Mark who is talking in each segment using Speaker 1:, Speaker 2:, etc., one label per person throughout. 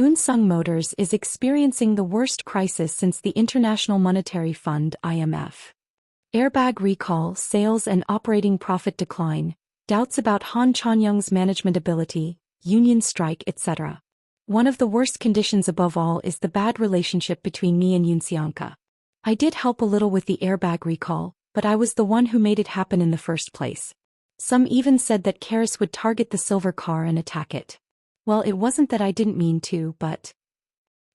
Speaker 1: Unsung Motors is experiencing the worst crisis since the International Monetary Fund (IMF). Airbag recall, sales and operating profit decline, doubts about Han Chanyang's management ability, union strike, etc. One of the worst conditions above all is the bad relationship between me and Yunxianka. I did help a little with the airbag recall, but I was the one who made it happen in the first place. Some even said that Karis would target the silver car and attack it. Well, it wasn't that I didn't mean to, but...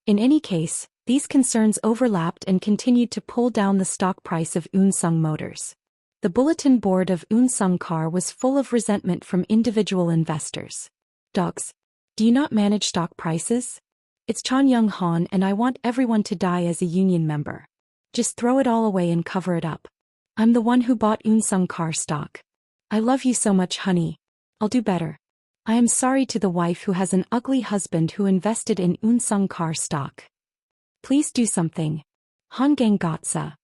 Speaker 1: In any case, these concerns overlapped and continued to pull down the stock price of Unsung Motors. The bulletin board of Unsung Car was full of resentment from individual investors. Dogs. Do you not manage stock prices? It's Chanyang Han and I want everyone to die as a union member. Just throw it all away and cover it up. I'm the one who bought Unsung Car stock. I love you so much, honey. I'll do better. I am sorry to the wife who has an ugly husband who invested in Unsung Car stock. Please do something. Hangang Gotsa.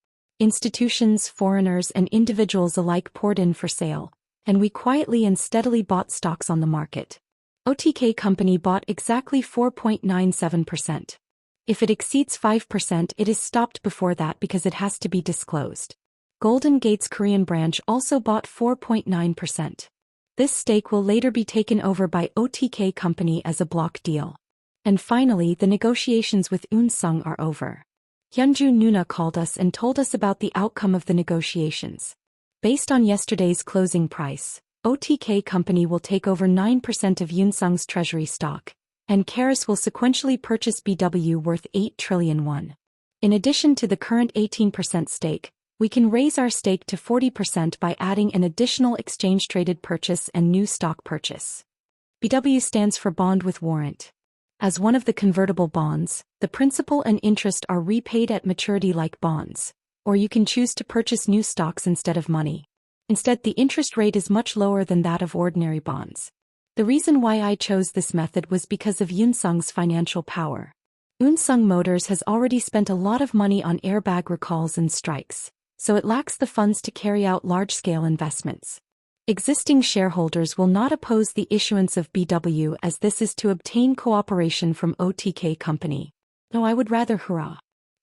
Speaker 1: Institutions, foreigners and individuals alike poured in for sale, and we quietly and steadily bought stocks on the market. OTK company bought exactly 4.97%. If it exceeds 5%, it is stopped before that because it has to be disclosed. Golden Gate's Korean branch also bought 4.9%. This stake will later be taken over by OTK company as a block deal. And finally, the negotiations with Unsung are over. Hyunju Nuna called us and told us about the outcome of the negotiations. Based on yesterday's closing price, OTK company will take over 9% of Unsung's treasury stock, and Karis will sequentially purchase BW worth 8 trillion won. In addition to the current 18% stake, we can raise our stake to 40% by adding an additional exchange-traded purchase and new stock purchase. BW stands for bond with warrant. As one of the convertible bonds, the principal and interest are repaid at maturity like bonds, or you can choose to purchase new stocks instead of money. Instead, the interest rate is much lower than that of ordinary bonds. The reason why I chose this method was because of Unsung's financial power. Unsung Motors has already spent a lot of money on airbag recalls and strikes, so it lacks the funds to carry out large-scale investments. Existing shareholders will not oppose the issuance of BW as this is to obtain cooperation from OTK company. No, I would rather hurrah.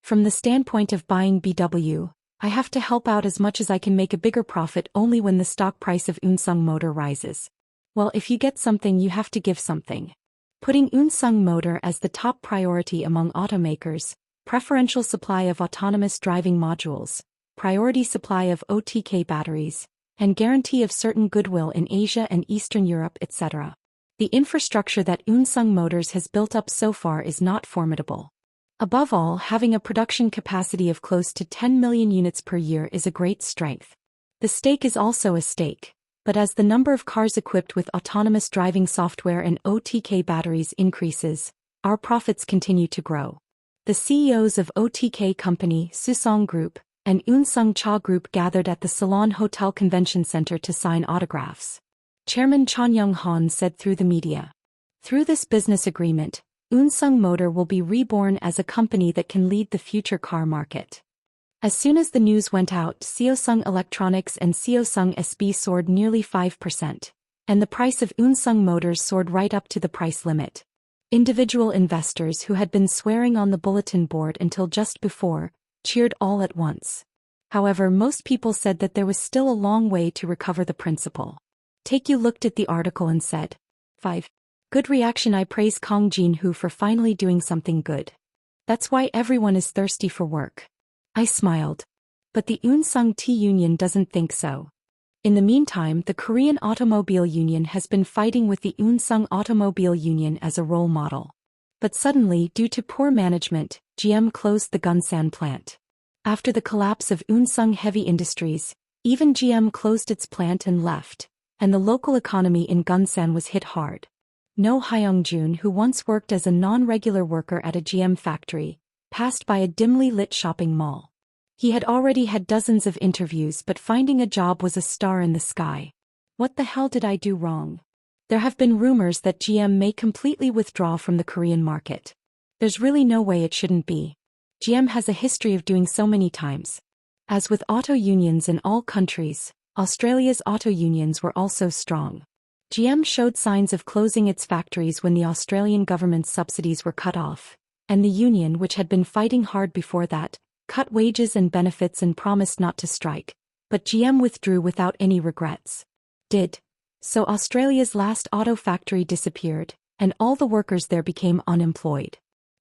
Speaker 1: From the standpoint of buying BW, I have to help out as much as I can make a bigger profit only when the stock price of Unsung Motor rises. Well, if you get something you have to give something. Putting Unsung Motor as the top priority among automakers, preferential supply of autonomous driving modules, priority supply of OTK batteries, and guarantee of certain goodwill in Asia and Eastern Europe, etc. The infrastructure that Unsung Motors has built up so far is not formidable. Above all, having a production capacity of close to 10 million units per year is a great strength. The stake is also a stake, but as the number of cars equipped with autonomous driving software and OTK batteries increases, our profits continue to grow. The CEOs of OTK company, Susong Group, and Unsung Cha Group gathered at the Salon Hotel Convention Center to sign autographs. Chairman Chon Young-han said through the media. Through this business agreement, Unsung Motor will be reborn as a company that can lead the future car market. As soon as the news went out, Seosung Electronics and Seosung SB soared nearly 5%, and the price of Unsung Motors soared right up to the price limit. Individual investors who had been swearing on the bulletin board until just before, cheered all at once. However, most people said that there was still a long way to recover the principal. Take You looked at the article and said, 5. Good reaction. I praise Kong Jin-hoo for finally doing something good. That's why everyone is thirsty for work. I smiled. But the Unsung Tea Union doesn't think so. In the meantime, the Korean Automobile Union has been fighting with the Unsung Automobile Union as a role model. But suddenly, due to poor management, GM closed the Gunsan plant. After the collapse of Unsung Heavy Industries, even GM closed its plant and left, and the local economy in Gunsan was hit hard. No Hyung-jun, who once worked as a non-regular worker at a GM factory, passed by a dimly lit shopping mall. He had already had dozens of interviews, but finding a job was a star in the sky. What the hell did I do wrong? There have been rumors that GM may completely withdraw from the Korean market. There's really no way it shouldn't be. GM has a history of doing so many times. As with auto unions in all countries, Australia's auto unions were also strong. GM showed signs of closing its factories when the Australian government's subsidies were cut off, and the union, which had been fighting hard before that, cut wages and benefits and promised not to strike. But GM withdrew without any regrets. So Australia's last auto factory disappeared, and all the workers there became unemployed.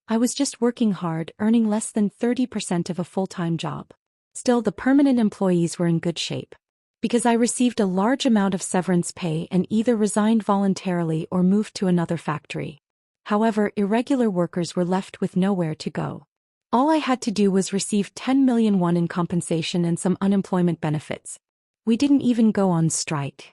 Speaker 1: I was just working hard, earning less than 30% of a full-time job. Still, the permanent employees were in good shape. Because I received a large amount of severance pay and either resigned voluntarily or moved to another factory. However, irregular workers were left with nowhere to go. All I had to do was receive 10 million won in compensation and some unemployment benefits. We didn't even go on strike.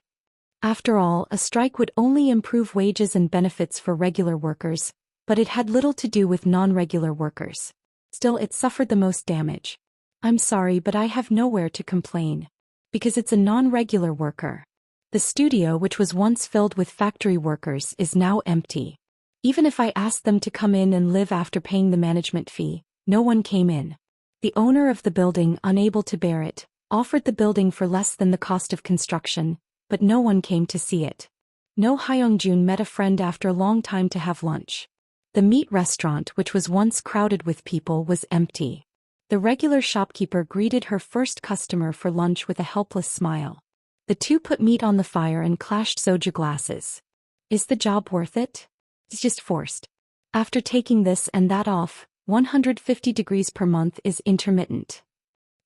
Speaker 1: After all, a strike would only improve wages and benefits for regular workers, but it had little to do with non-regular workers. Still, it suffered the most damage. I'm sorry, but I have nowhere to complain. Because it's a non-regular worker. The studio, which was once filled with factory workers, is now empty. Even if I asked them to come in and live after paying the management fee, no one came in. The owner of the building, unable to bear it, offered the building for less than the cost of construction, but no one came to see it. No Hyungjun met a friend after a long time to have lunch. The meat restaurant, which was once crowded with people, was empty. The regular shopkeeper greeted her first customer for lunch with a helpless smile. The two put meat on the fire and clashed soju glasses. Is the job worth it? It's just forced. After taking this and that off, 150 degrees per month is intermittent.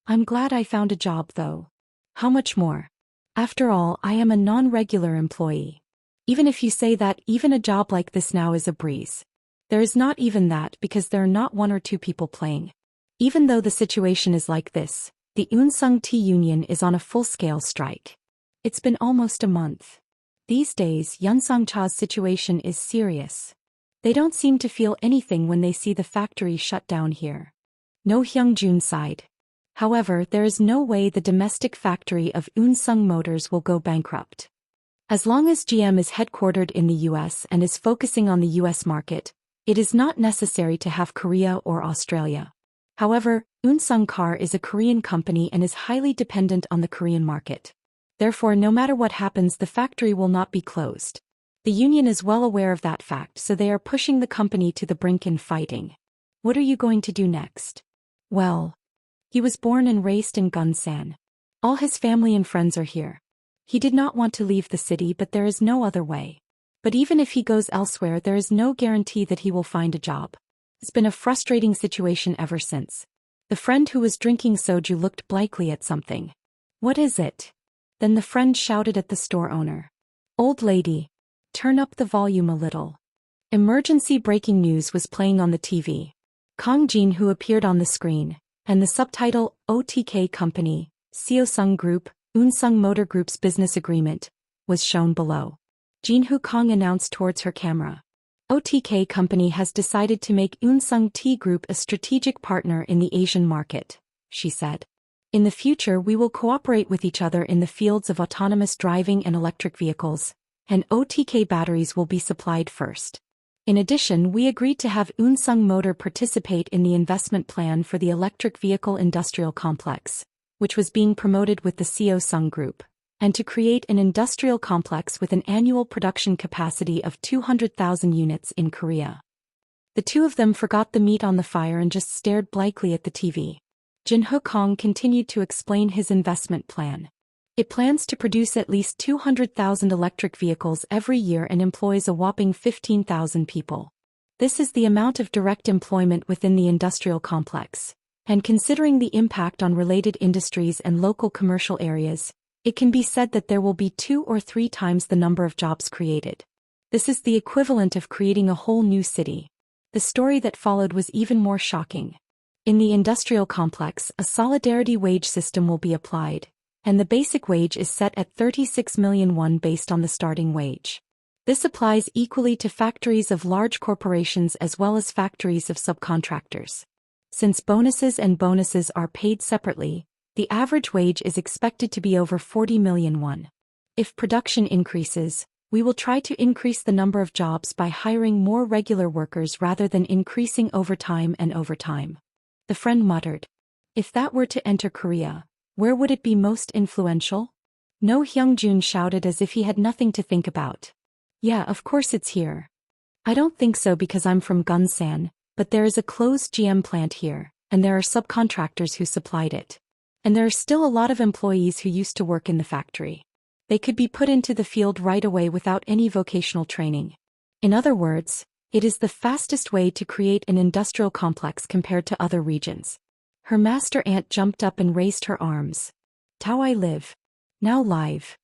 Speaker 1: I'm glad I found a job though. How much more? After all, I am a non-regular employee. Even if you say that, even a job like this now is a breeze. There is not even that because there are not one or two people playing. Even though the situation is like this, the Unsung Tea Union is on a full-scale strike. It's been almost a month. These days, Yunsangcha's situation is serious. They don't seem to feel anything when they see the factory shut down here. No Hyungjun sighed. However, there is no way the domestic factory of Unsung Motors will go bankrupt. As long as GM is headquartered in the US and is focusing on the US market, it is not necessary to have Korea or Australia. However, Unsung Car is a Korean company and is highly dependent on the Korean market. Therefore, no matter what happens, the factory will not be closed. The union is well aware of that fact, so they are pushing the company to the brink in fighting. What are you going to do next? Well, he was born and raised in Gunsan. All his family and friends are here. He did not want to leave the city, but there is no other way. But even if he goes elsewhere, there is no guarantee that he will find a job. It's been a frustrating situation ever since. The friend who was drinking soju looked blankly at something. What is it? Then the friend shouted at the store owner. Old lady, turn up the volume a little. Emergency breaking news was playing on the TV. Kang Jin, who appeared on the screen, and the subtitle, OTK Company, Seosung Group, Unsung Motor Group's business agreement, was shown below. Jin Hu Kang announced towards her camera. OTK Company has decided to make Unsung Tea Group a strategic partner in the Asian market, she said. In the future, we will cooperate with each other in the fields of autonomous driving and electric vehicles, and OTK batteries will be supplied first. In addition, we agreed to have Unsung Motor participate in the investment plan for the electric vehicle industrial complex, which was being promoted with the Seosung Group, and to create an industrial complex with an annual production capacity of 200,000 units in Korea. The two of them forgot the meat on the fire and just stared blankly at the TV. Jin Ho Kong continued to explain his investment plan. It plans to produce at least 200,000 electric vehicles every year and employs a whopping 15,000 people. This is the amount of direct employment within the industrial complex, and considering the impact on related industries and local commercial areas, it can be said that there will be 2 or 3 times the number of jobs created. This is the equivalent of creating a whole new city. The story that followed was even more shocking. In the industrial complex, a solidarity wage system will be applied, and the basic wage is set at 36 million won based on the starting wage. This applies equally to factories of large corporations as well as factories of subcontractors. Since bonuses are paid separately, the average wage is expected to be over 40 million won. If production increases, we will try to increase the number of jobs by hiring more regular workers rather than increasing overtime. The friend muttered. If that were to enter Korea, where would it be most influential? No, Hyungjun shouted as if he had nothing to think about. Yeah, of course it's here. I don't think so because I'm from Gunsan, but there is a closed GM plant here, and there are subcontractors who supplied it. And there are still a lot of employees who used to work in the factory. They could be put into the field right away without any vocational training. In other words, it is the fastest way to create an industrial complex compared to other regions. Her master aunt jumped up and raised her arms. Tao I live. Now live.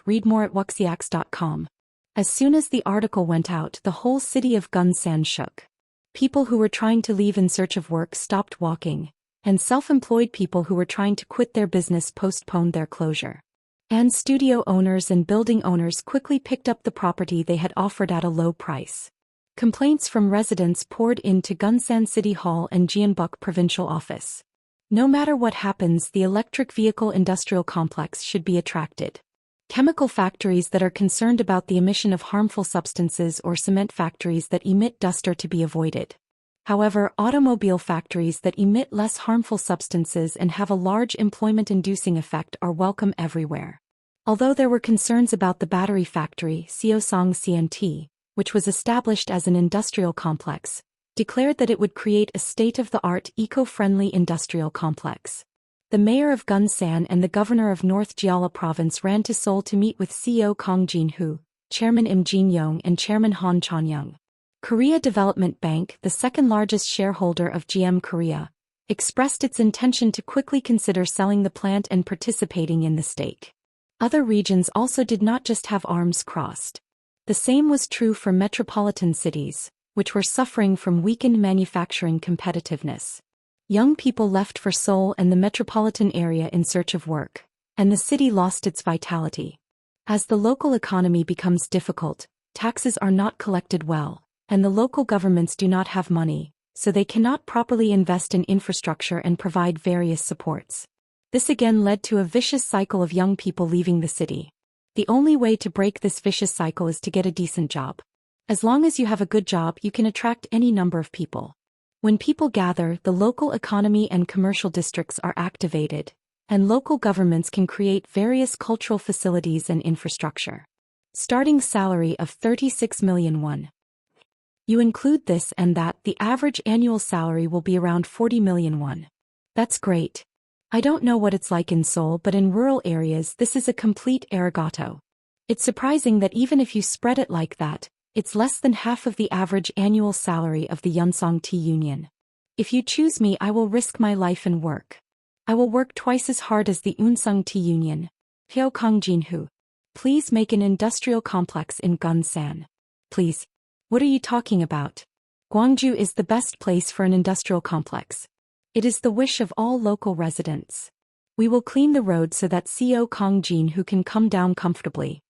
Speaker 1: Read more at wuxiax.com. As soon as the article went out, the whole city of Gunsan shook. People who were trying to leave in search of work stopped walking, and self-employed people who were trying to quit their business postponed their closure. And studio owners and building owners quickly picked up the property they had offered at a low price. Complaints from residents poured into Gunsan City Hall and Jeonbuk Provincial Office. No matter what happens, the electric vehicle industrial complex should be attracted. Chemical factories that are concerned about the emission of harmful substances or cement factories that emit dust are to be avoided. However, automobile factories that emit less harmful substances and have a large employment-inducing effect are welcome everywhere. Although there were concerns about the battery factory, Seosong CNT, which was established as an industrial complex, declared that it would create a state-of-the-art eco-friendly industrial complex. The mayor of Gunsan and the governor of North Jeolla province ran to Seoul to meet with CEO Kang Jin-hoo, Chairman Im Jin-young and Chairman Han Chan-young. Korea Development Bank, the second-largest shareholder of GM Korea, expressed its intention to quickly consider selling the plant and participating in the stake. Other regions also did not just have arms crossed. The same was true for metropolitan cities, which were suffering from weakened manufacturing competitiveness. Young people left for Seoul and the metropolitan area in search of work, and the city lost its vitality. As the local economy becomes difficult, taxes are not collected well, and the local governments do not have money, so they cannot properly invest in infrastructure and provide various supports. This again led to a vicious cycle of young people leaving the city. The only way to break this vicious cycle is to get a decent job. As long as you have a good job, you can attract any number of people. When people gather, the local economy and commercial districts are activated, and local governments can create various cultural facilities and infrastructure. Starting salary of 36 million won. You include this and that, the average annual salary will be around 40 million won. That's great. I don't know what it's like in Seoul, but in rural areas this is a complete arigato. It's surprising that even if you spread it like that, it's less than half of the average annual salary of the Yeonsang Tea Union. If you choose me, I will risk my life and work. I will work twice as hard as the Unsung Tea Union. Hyo Kang Jin-hoo. Please make an industrial complex in Gunsan. Please. What are you talking about? Gwangju is the best place for an industrial complex. It is the wish of all local residents. We will clean the road so that CEO Kang Jin-hoo can come down comfortably.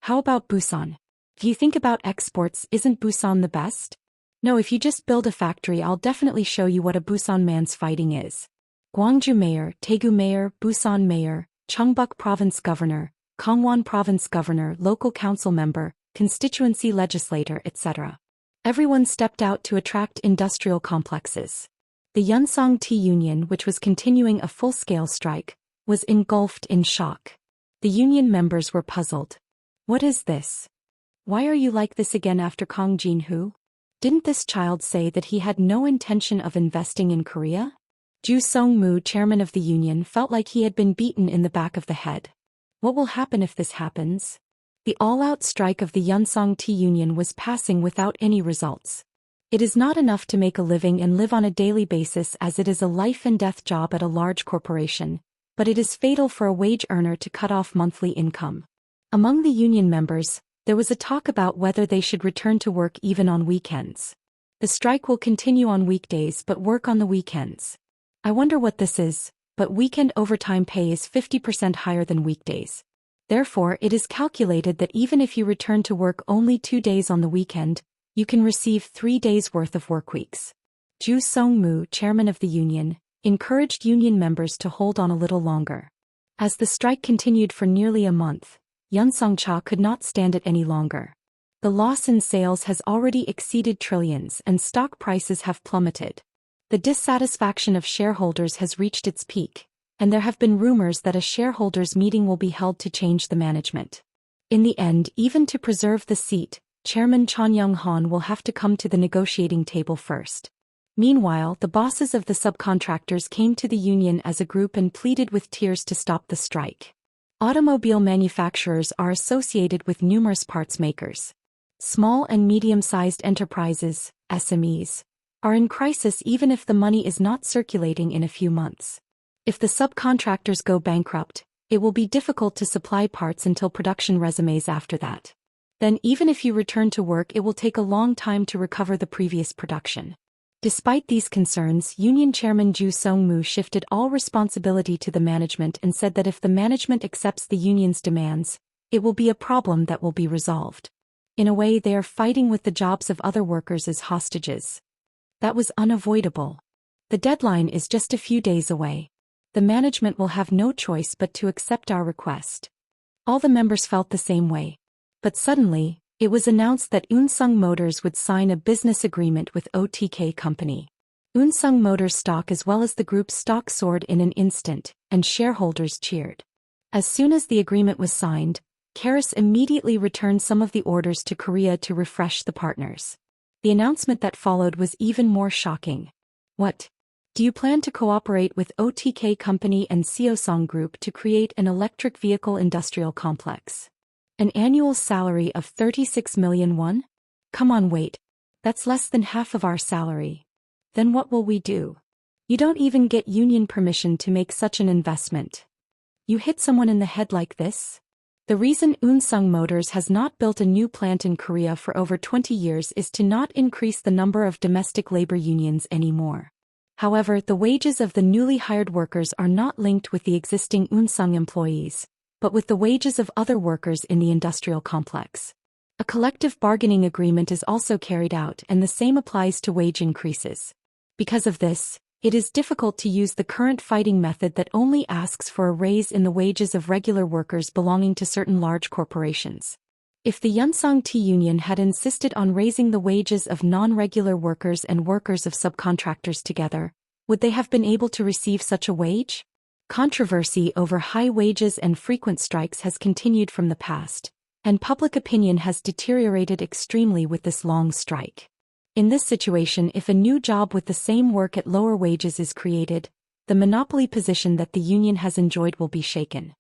Speaker 1: How about Busan? If you think about exports, isn't Busan the best? No, if you just build a factory, I'll definitely show you what a Busan man's fighting is. Gwangju Mayor, Daegu Mayor, Busan Mayor, Cheongbuk Province Governor, Gangwon Province Governor, Local Council Member, Constituency Legislator, etc. Everyone stepped out to attract industrial complexes. The Yeonsang Tea Union, which was continuing a full-scale strike, was engulfed in shock. The union members were puzzled. What is this? Why are you like this again after Kang Jin-hoo? Didn't this child say that he had no intention of investing in Korea? Ju Sung-moo, chairman of the union, felt like he had been beaten in the back of the head. What will happen if this happens? The all-out strike of the Yeonsang Tea Union was passing without any results. It is not enough to make a living and live on a daily basis, as it is a life-and-death job at a large corporation, but it is fatal for a wage earner to cut off monthly income. Among the union members, there was a talk about whether they should return to work even on weekends. The strike will continue on weekdays but work on the weekends. I wonder what this is, but weekend overtime pay is 50% higher than weekdays. Therefore, it is calculated that even if you return to work only 2 days on the weekend, you can receive 3 days' worth of work weeks. Ju Sung-moo, chairman of the union, encouraged union members to hold on a little longer. As the strike continued for nearly a month, Yeonsang-cha could not stand it any longer. The loss in sales has already exceeded trillions and stock prices have plummeted. The dissatisfaction of shareholders has reached its peak, and there have been rumors that a shareholders' meeting will be held to change the management. In the end, even to preserve the seat, Chairman Chan Young-han will have to come to the negotiating table first. Meanwhile, the bosses of the subcontractors came to the union as a group and pleaded with tears to stop the strike. Automobile manufacturers are associated with numerous parts makers. Small and medium-sized enterprises, SMEs, are in crisis even if the money is not circulating in a few months. If the subcontractors go bankrupt, it will be difficult to supply parts until production resumes after that. Then even if you return to work, it will take a long time to recover the previous production. Despite these concerns, Union Chairman Ju Sung-moo shifted all responsibility to the management and said that if the management accepts the union's demands, it will be a problem that will be resolved. In a way, they are fighting with the jobs of other workers as hostages. That was unavoidable. The deadline is just a few days away. The management will have no choice but to accept our request. All the members felt the same way. But suddenly, it was announced that Unsung Motors would sign a business agreement with OTK Company. Unsung Motors stock as well as the group's stock soared in an instant, and shareholders cheered. As soon as the agreement was signed, Karis immediately returned some of the orders to Korea to refresh the partners. The announcement that followed was even more shocking. What? Do you plan to cooperate with OTK Company and Seosong Group to create an electric vehicle industrial complex? An annual salary of 36 million won? Come on, wait. That's less than half of our salary. Then what will we do? You don't even get union permission to make such an investment. You hit someone in the head like this? The reason Unsung Motors has not built a new plant in Korea for over 20 years is to not increase the number of domestic labor unions anymore. However, the wages of the newly hired workers are not linked with the existing Unsung employees, but with the wages of other workers in the industrial complex. A collective bargaining agreement is also carried out, and the same applies to wage increases. Because of this, it is difficult to use the current fighting method that only asks for a raise in the wages of regular workers belonging to certain large corporations. If the Yunsong Tea Union had insisted on raising the wages of non-regular workers and workers of subcontractors together, would they have been able to receive such a wage? Controversy over high wages and frequent strikes has continued from the past, and public opinion has deteriorated extremely with this long strike. In this situation, if a new job with the same work at lower wages is created, the monopoly position that the union has enjoyed will be shaken.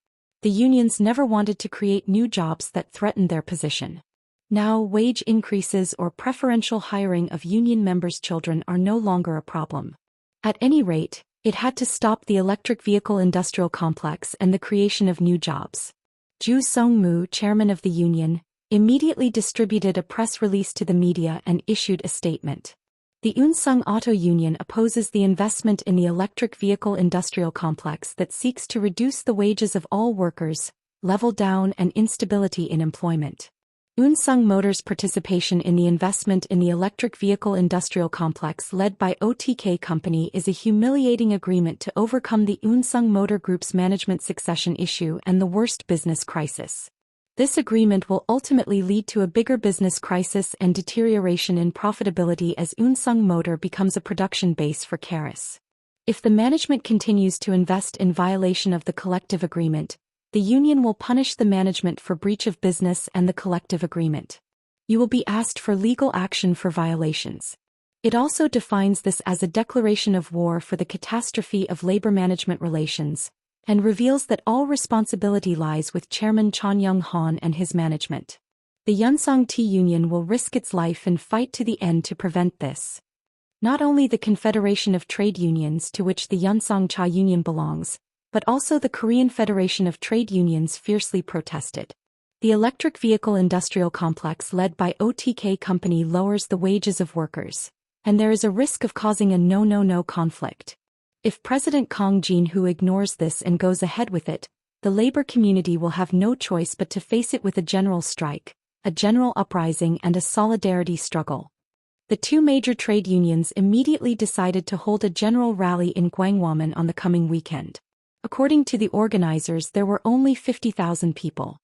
Speaker 1: The unions never wanted to create new jobs that threatened their position. Now, wage increases or preferential hiring of union members' children are no longer a problem. At any rate, it had to stop the electric vehicle industrial complex and the creation of new jobs. Ju Sung-moo, chairman of the union, immediately distributed a press release to the media and issued a statement. The Unsung Auto Union opposes the investment in the electric vehicle industrial complex that seeks to reduce the wages of all workers, level down and instability in employment. Unsung Motors' participation in the investment in the electric vehicle industrial complex led by OTK Company is a humiliating agreement to overcome the Unsung Motor Group's management succession issue and the worst business crisis. This agreement will ultimately lead to a bigger business crisis and deterioration in profitability as Unsung Motor becomes a production base for Karis. If the management continues to invest in violation of the collective agreement, the union will punish the management for breach of business and the collective agreement. You will be asked for legal action for violations. It also defines this as a declaration of war for the catastrophe of labor management relations, and reveals that all responsibility lies with Chairman Chan Young-han and his management. The Yunsong Tea Union will risk its life and fight to the end to prevent this. Not only the Confederation of Trade Unions to which the Yunsong Cha Union belongs, but also the Korean Federation of Trade Unions fiercely protested. The electric vehicle industrial complex led by OTK Company lowers the wages of workers, and there is a risk of causing a no-no-no conflict. If President Kang Jin-woo ignores this and goes ahead with it, the labor community will have no choice but to face it with a general strike, a general uprising and a solidarity struggle. The two major trade unions immediately decided to hold a general rally in Gwanghwamun on the coming weekend. According to the organizers, there were only 50,000 people.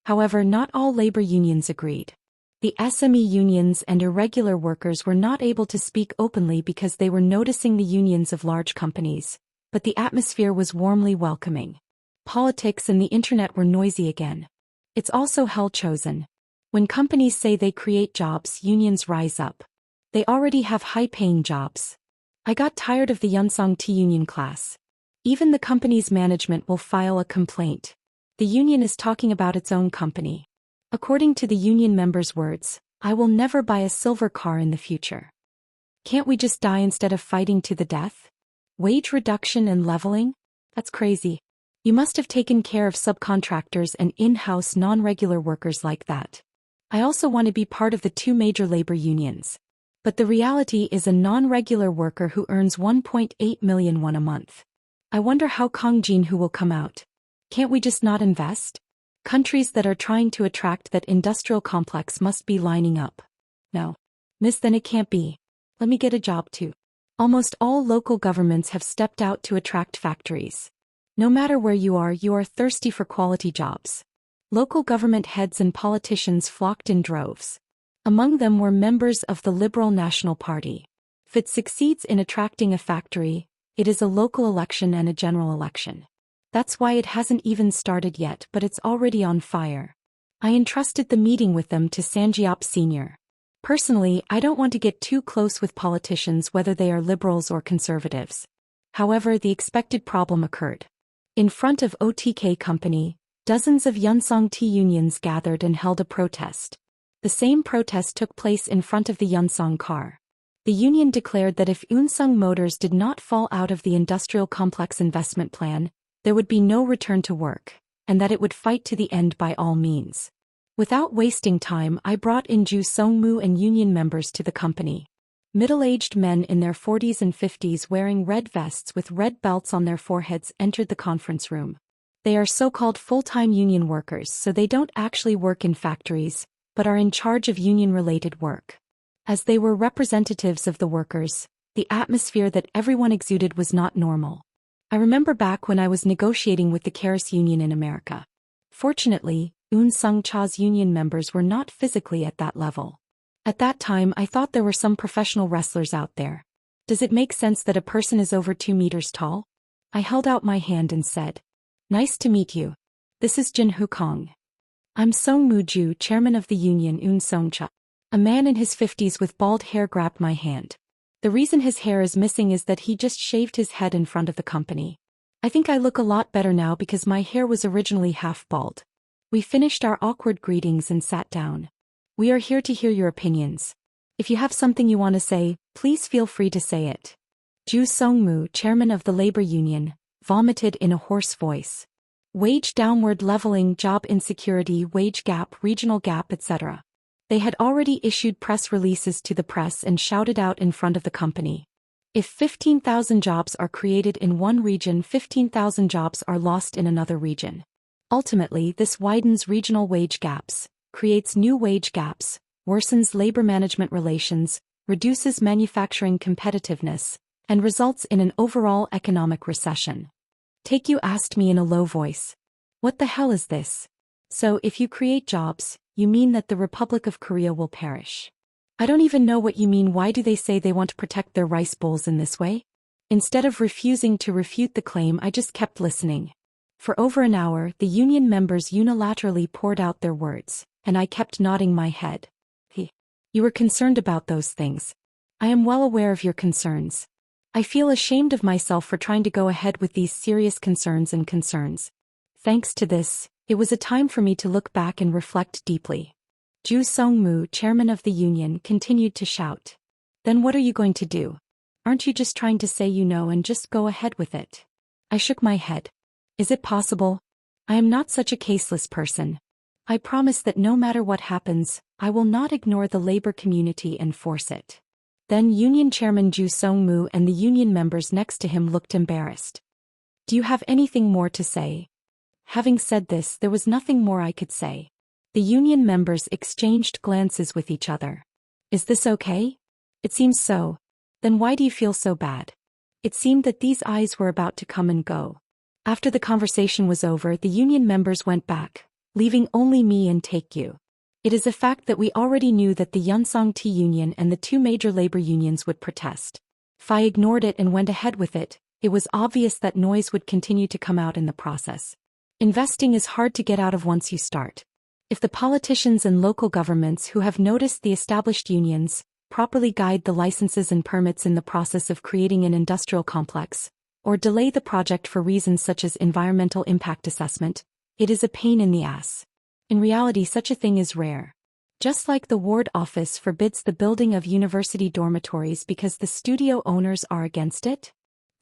Speaker 1: However, not all labor unions agreed. The SME unions and irregular workers were not able to speak openly because they were noticing the unions of large companies, but the atmosphere was warmly welcoming. Politics and the internet were noisy again. It's also hell-chosen. When companies say they create jobs, unions rise up. They already have high-paying jobs. I got tired of the Yunsong Tea Union class. Even the company's management will file a complaint. The union is talking about its own company. According to the union members' words, I will never buy a silver car in the future. Can't we just die instead of fighting to the death? Wage reduction and leveling? That's crazy. You must have taken care of subcontractors and in-house non-regular workers like that. I also want to be part of the two major labor unions. But the reality is a non-regular worker who earns 1.8 million won a month. I wonder how Kang Jin-hu will come out. Can't we just not invest? Countries that are trying to attract that industrial complex must be lining up. No. Miss, then it can't be. Let me get a job too. Almost all local governments have stepped out to attract factories. No matter where you are thirsty for quality jobs. Local government heads and politicians flocked in droves. Among them were members of the Liberal National Party. If it succeeds in attracting a factory, it is a local election and a general election. That's why it hasn't even started yet, but it's already on fire. I entrusted the meeting with them to Sanjiop Sr. Personally, I don't want to get too close with politicians whether they are liberals or conservatives. However, the expected problem occurred. In front of OTK Company, dozens of Yunsong Tea unions gathered and held a protest. The same protest took place in front of the Yunsong car. The union declared that if Unsung Motors did not fall out of the industrial complex investment plan, there would be no return to work, and that it would fight to the end by all means. Without wasting time, I brought in Ju Sung-moo and union members to the company. Middle-aged men in their 40s and 50s wearing red vests with red belts on their foreheads entered the conference room. They are so-called full-time union workers, so they don't actually work in factories, but are in charge of union-related work. As they were representatives of the workers, the atmosphere that everyone exuded was not normal. I remember back when I was negotiating with the Keris Union in America. Fortunately, Eun Sung Cha's union members were not physically at that level. At that time I thought there were some professional wrestlers out there. Does it make sense that a person is over 2 meters tall? I held out my hand and said, "Nice to meet you. This is Jin Hu Kong. I'm Song Moo Ju, chairman of the union Eun Sung Cha." A man in his 50s with bald hair grabbed my hand. The reason his hair is missing is that he just shaved his head in front of the company. I think I look a lot better now because my hair was originally half bald. We finished our awkward greetings and sat down. We are here to hear your opinions. If you have something you want to say, please feel free to say it. Ju Sung-moo, chairman of the labor union, vomited in a hoarse voice. Wage downward leveling, job insecurity, wage gap, regional gap, etc. They had already issued press releases to the press and shouted out in front of the company. If 15,000 jobs are created in one region, 15,000 jobs are lost in another region. Ultimately, this widens regional wage gaps, creates new wage gaps, worsens labor management relations, reduces manufacturing competitiveness, and results in an overall economic recession. Taekyu asked me in a low voice. What the hell is this? So if you create jobs, you mean that the Republic of Korea will perish? I don't even know what you mean. Why do they say they want to protect their rice bowls in this way? Instead of refusing to refute the claim, I just kept listening. For over an hour, the union members unilaterally poured out their words, and I kept nodding my head. You were concerned about those things. I am well aware of your concerns. I feel ashamed of myself for trying to go ahead with these serious concerns. Thanks to this, it was a time for me to look back and reflect deeply. Ju Sung-moo, chairman of the union, continued to shout. Then what are you going to do? Aren't you just trying to say you know and just go ahead with it? I shook my head. Is it possible? I am not such a caseless person. I promise that no matter what happens, I will not ignore the labor community and force it. Then Union Chairman Ju Sung-moo and the union members next to him looked embarrassed. Do you have anything more to say? Having said this, there was nothing more I could say. The union members exchanged glances with each other. Is this okay? It seems so. Then why do you feel so bad? It seemed that these eyes were about to come and go. After the conversation was over, the union members went back, leaving only me and Taekyu. It is a fact that we already knew that the Yunsong Tea Union and the two major labor unions would protest. If I ignored it and went ahead with it, It was obvious that noise would continue to come out in the process. Investing is hard to get out of once you start. If the politicians and local governments who have noticed the established unions properly guide the licenses and permits in the process of creating an industrial complex, or delay the project for reasons such as environmental impact assessment, it is a pain in the ass. In reality, such a thing is rare. Just like the ward office forbids the building of university dormitories because the studio owners are against it?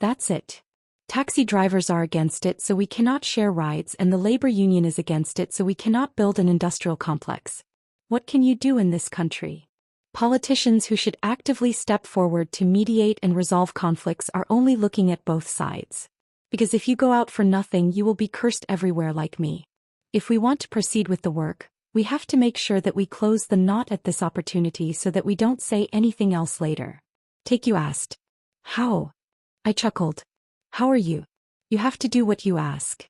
Speaker 1: That's it. Taxi drivers are against it, so we cannot share rides, and the labor union is against it, so we cannot build an industrial complex. What can you do in this country? Politicians who should actively step forward to mediate and resolve conflicts are only looking at both sides. Because if you go out for nothing, you will be cursed everywhere like me. If we want to proceed with the work, we have to make sure that we close the knot at this opportunity so that we don't say anything else later. You asked. How? I chuckled. How are you? You have to do what you ask.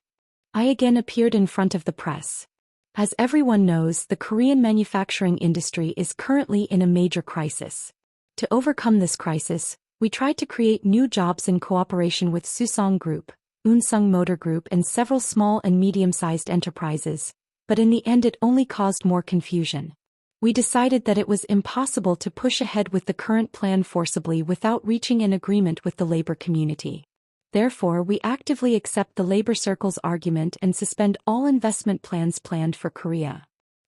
Speaker 1: I again appeared in front of the press. As everyone knows, the Korean manufacturing industry is currently in a major crisis. To overcome this crisis, we tried to create new jobs in cooperation with Susong Group, Unsung Motor Group, and several small and medium-sized enterprises, but in the end it only caused more confusion. We decided that it was impossible to push ahead with the current plan forcibly without reaching an agreement with the labor community. Therefore, we actively accept the labor circle's argument and suspend all investment plans planned for Korea.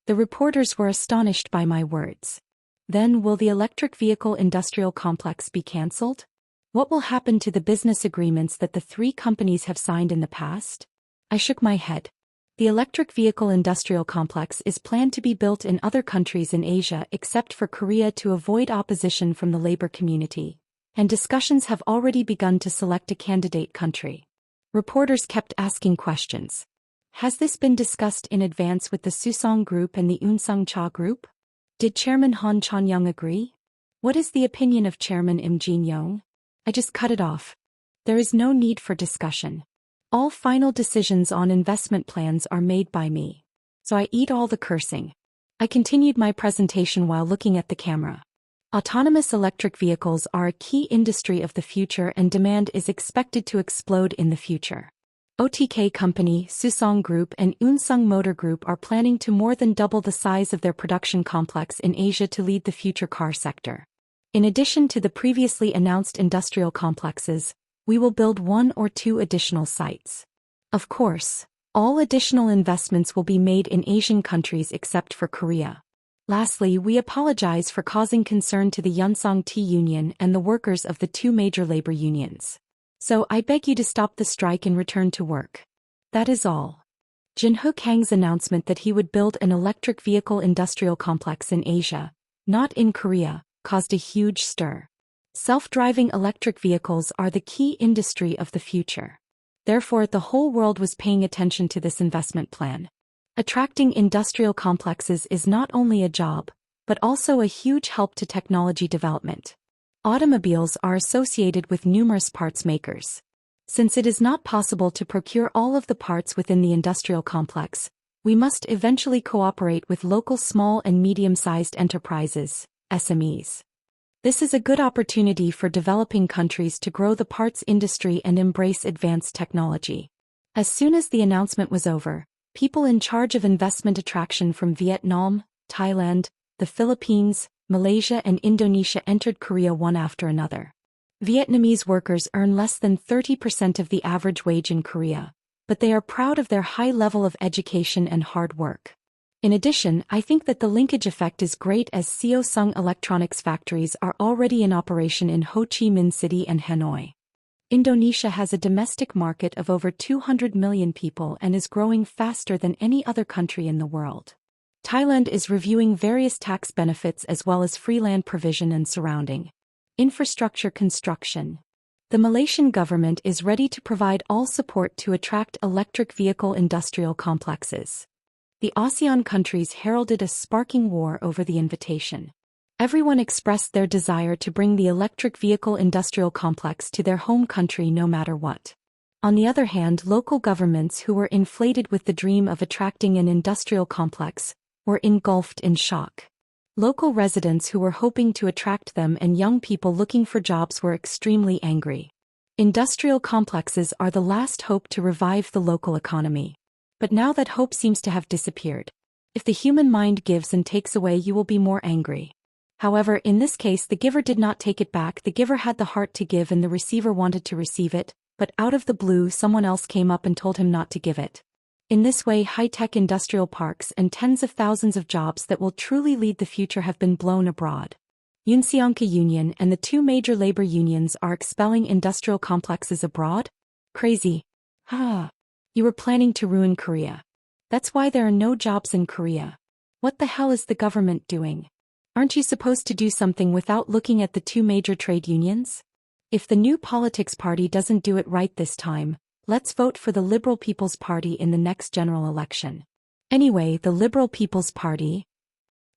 Speaker 1: The reporters were astonished by my words. Then will the electric vehicle industrial complex be cancelled? What will happen to the business agreements that the three companies have signed in the past? I shook my head. The electric vehicle industrial complex is planned to be built in other countries in Asia except for Korea to avoid opposition from the labor community, and discussions have already begun to select a candidate country. Reporters kept asking questions. Has this been discussed in advance with the Susong Group and the Unsung Cha Group? Did Chairman Han Chan-young agree? What is the opinion of Chairman Im Jin-young? I just cut it off. There is no need for discussion. All final decisions on investment plans are made by me. So I eat all the cursing. I continued my presentation while looking at the camera. Autonomous electric vehicles are a key industry of the future, and demand is expected to explode in the future. OTK Company, Susong Group, and Unsung Motor Group are planning to more than double the size of their production complex in Asia to lead the future car sector. In addition to the previously announced industrial complexes, we will build 1 or 2 additional sites. Of course, all additional investments will be made in Asian countries except for Korea. Lastly, we apologize for causing concern to the Yunsong Tea Union and the workers of the 2 major labor unions. So I beg you to stop the strike and return to work. That is all. Jin-ho Kang's announcement that he would build an electric vehicle industrial complex in Asia, not in Korea, caused a huge stir. Self-driving electric vehicles are the key industry of the future. Therefore, the whole world was paying attention to this investment plan. Attracting industrial complexes is not only a job, but also a huge help to technology development. Automobiles are associated with numerous parts makers. Since it is not possible to procure all of the parts within the industrial complex, we must eventually cooperate with local small and medium-sized enterprises, SMEs. This is a good opportunity for developing countries to grow the parts industry and embrace advanced technology. As soon as the announcement was over, people in charge of investment attraction from Vietnam, Thailand, the Philippines, Malaysia, and Indonesia entered Korea one after another. Vietnamese workers earn less than 30% of the average wage in Korea, but they are proud of their high level of education and hard work. In addition, I think that the linkage effect is great as Seosung electronics factories are already in operation in Ho Chi Minh City and Hanoi. Indonesia has a domestic market of over 200 million people and is growing faster than any other country in the world. Thailand is reviewing various tax benefits as well as free land provision and surrounding infrastructure construction. The Malaysian government is ready to provide all support to attract electric vehicle industrial complexes. The ASEAN countries heralded a sparking war over the invitation. Everyone expressed their desire to bring the electric vehicle industrial complex to their home country no matter what. On the other hand, local governments who were inflated with the dream of attracting an industrial complex were engulfed in shock. Local residents who were hoping to attract them and young people looking for jobs were extremely angry. Industrial complexes are the last hope to revive the local economy. But now that hope seems to have disappeared. If the human mind gives and takes away, you will be more angry. However, in this case the giver did not take it back. The giver had the heart to give and the receiver wanted to receive it, but out of the blue someone else came up and told him not to give it. In this way, high-tech industrial parks and tens of thousands of jobs that will truly lead the future have been blown abroad. Yunseonka Union and the two major labor unions are expelling industrial complexes abroad? Crazy. You were planning to ruin Korea. That's why there are no jobs in Korea. What the hell is the government doing? Aren't you supposed to do something without looking at the two major trade unions? If the new politics party doesn't do it right this time, let's vote for the Liberal People's Party in the next general election. Anyway, the Liberal People's Party.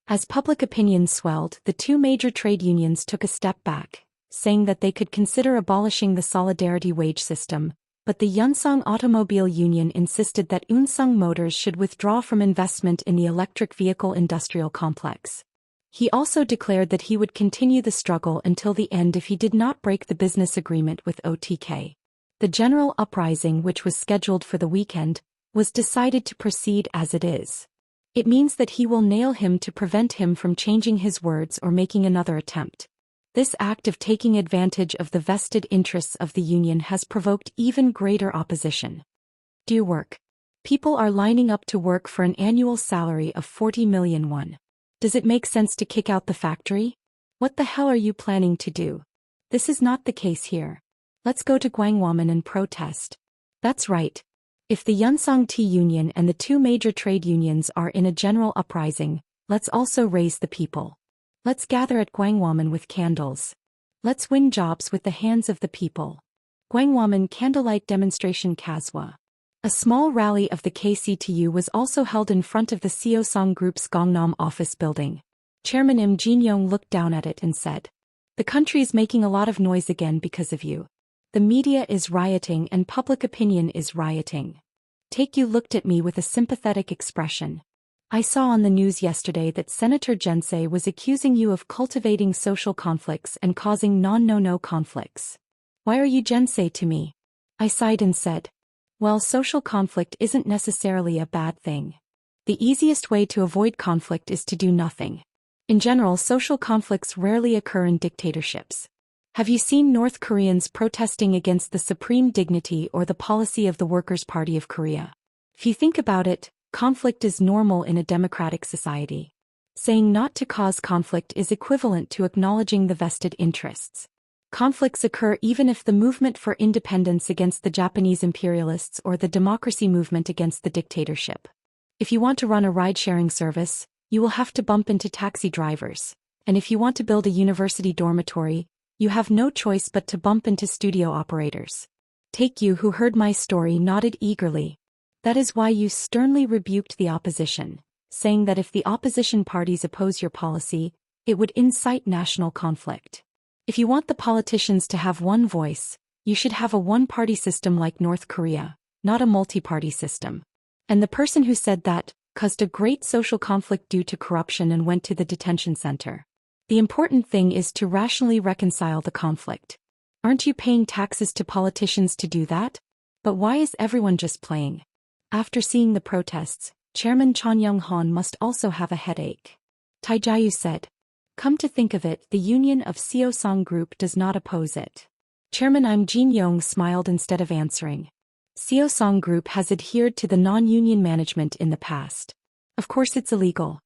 Speaker 1: As public opinion swelled, the two major trade unions took a step back, saying that they could consider abolishing the solidarity wage system, but the Yonsong Automobile Union insisted that Unsung Motors should withdraw from investment in the electric vehicle industrial complex. He also declared that he would continue the struggle until the end if he did not break the business agreement with OTK. The general uprising, which was scheduled for the weekend, was decided to proceed as it is. It means that he will nail him to prevent him from changing his words or making another attempt. This act of taking advantage of the vested interests of the union has provoked even greater opposition. Do you work? People are lining up to work for an annual salary of 40 million won. Does it make sense to kick out the factory? What the hell are you planning to do? This is not the case here. Let's go to Gwangwamun and protest. That's right. If the Yonsong Tea Union and the two major trade unions are in a general uprising, let's also raise the people. Let's gather at Gwangwamun with candles. Let's win jobs with the hands of the people. Gwangwamun Candlelight Demonstration Kaswa. A small rally of the KCTU was also held in front of the Seosong Group's Gangnam office building. Chairman Im Jin-young looked down at it and said, "The country is making a lot of noise again because of you. The media is rioting and public opinion is rioting." Taekyu looked at me with a sympathetic expression. "I saw on the news yesterday that Senator Jensei was accusing you of cultivating social conflicts and causing no conflicts. Why are you Jensei to me?" I sighed and said, "Well, social conflict isn't necessarily a bad thing. The easiest way to avoid conflict is to do nothing. In general, social conflicts rarely occur in dictatorships. Have you seen North Koreans protesting against the supreme dignity or the policy of the Workers' Party of Korea? If you think about it, conflict is normal in a democratic society. Saying not to cause conflict is equivalent to acknowledging the vested interests. Conflicts occur even if the movement for independence against the Japanese imperialists or the democracy movement against the dictatorship. If you want to run a ride-sharing service, you will have to bump into taxi drivers, and if you want to build a university dormitory, you have no choice but to bump into studio operators." Taekyu, who heard my story, nodded eagerly. "That is why you sternly rebuked the opposition, saying that if the opposition parties oppose your policy, it would incite national conflict. If you want the politicians to have one voice, you should have a one-party system like North Korea, not a multi-party system. And the person who said that caused a great social conflict due to corruption and went to the detention center. The important thing is to rationally reconcile the conflict. Aren't you paying taxes to politicians to do that? But why is everyone just playing?" After seeing the protests, Chairman Chon Young-han must also have a headache. Tae-jae said, "Come to think of it, the union of Seosong Group does not oppose it." Chairman Im Jin-young smiled instead of answering. Seosong Group has adhered to the non-union management in the past. Of course it's illegal.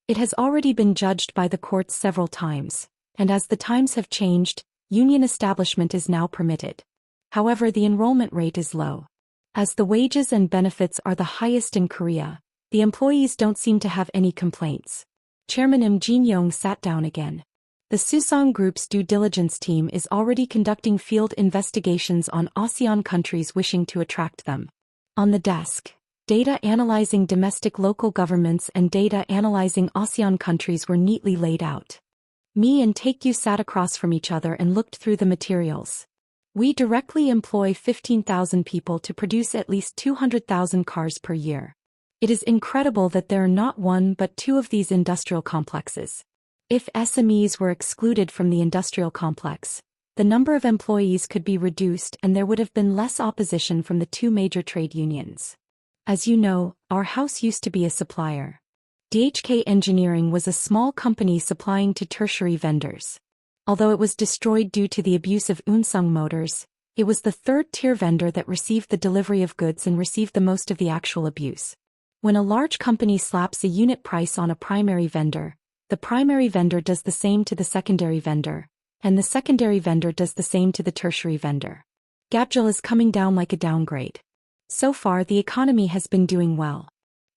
Speaker 1: It has already been judged by the courts several times, and as the times have changed, union establishment is now permitted. However, the enrollment rate is low. As the wages and benefits are the highest in Korea, the employees don't seem to have any complaints. Chairman Im Jin-young sat down again. The Susong Group's due diligence team is already conducting field investigations on ASEAN countries wishing to attract them. On the desk, data analyzing domestic local governments and data analyzing ASEAN countries were neatly laid out. Me and Taekyu sat across from each other and looked through the materials. We directly employ 15,000 people to produce at least 200,000 cars per year. It is incredible that there are not one but two of these industrial complexes. If SMEs were excluded from the industrial complex, the number of employees could be reduced and there would have been less opposition from the two major trade unions. As you know, our house used to be a supplier. DHK Engineering was a small company supplying to tertiary vendors. Although it was destroyed due to the abuse of Unsung Motors, it was the third-tier vendor that received the delivery of goods and received the most of the actual abuse. When a large company slaps a unit price on a primary vendor, the primary vendor does the same to the secondary vendor, and the secondary vendor does the same to the tertiary vendor. Gabjal is coming down like a downgrade. So far the economy has been doing well.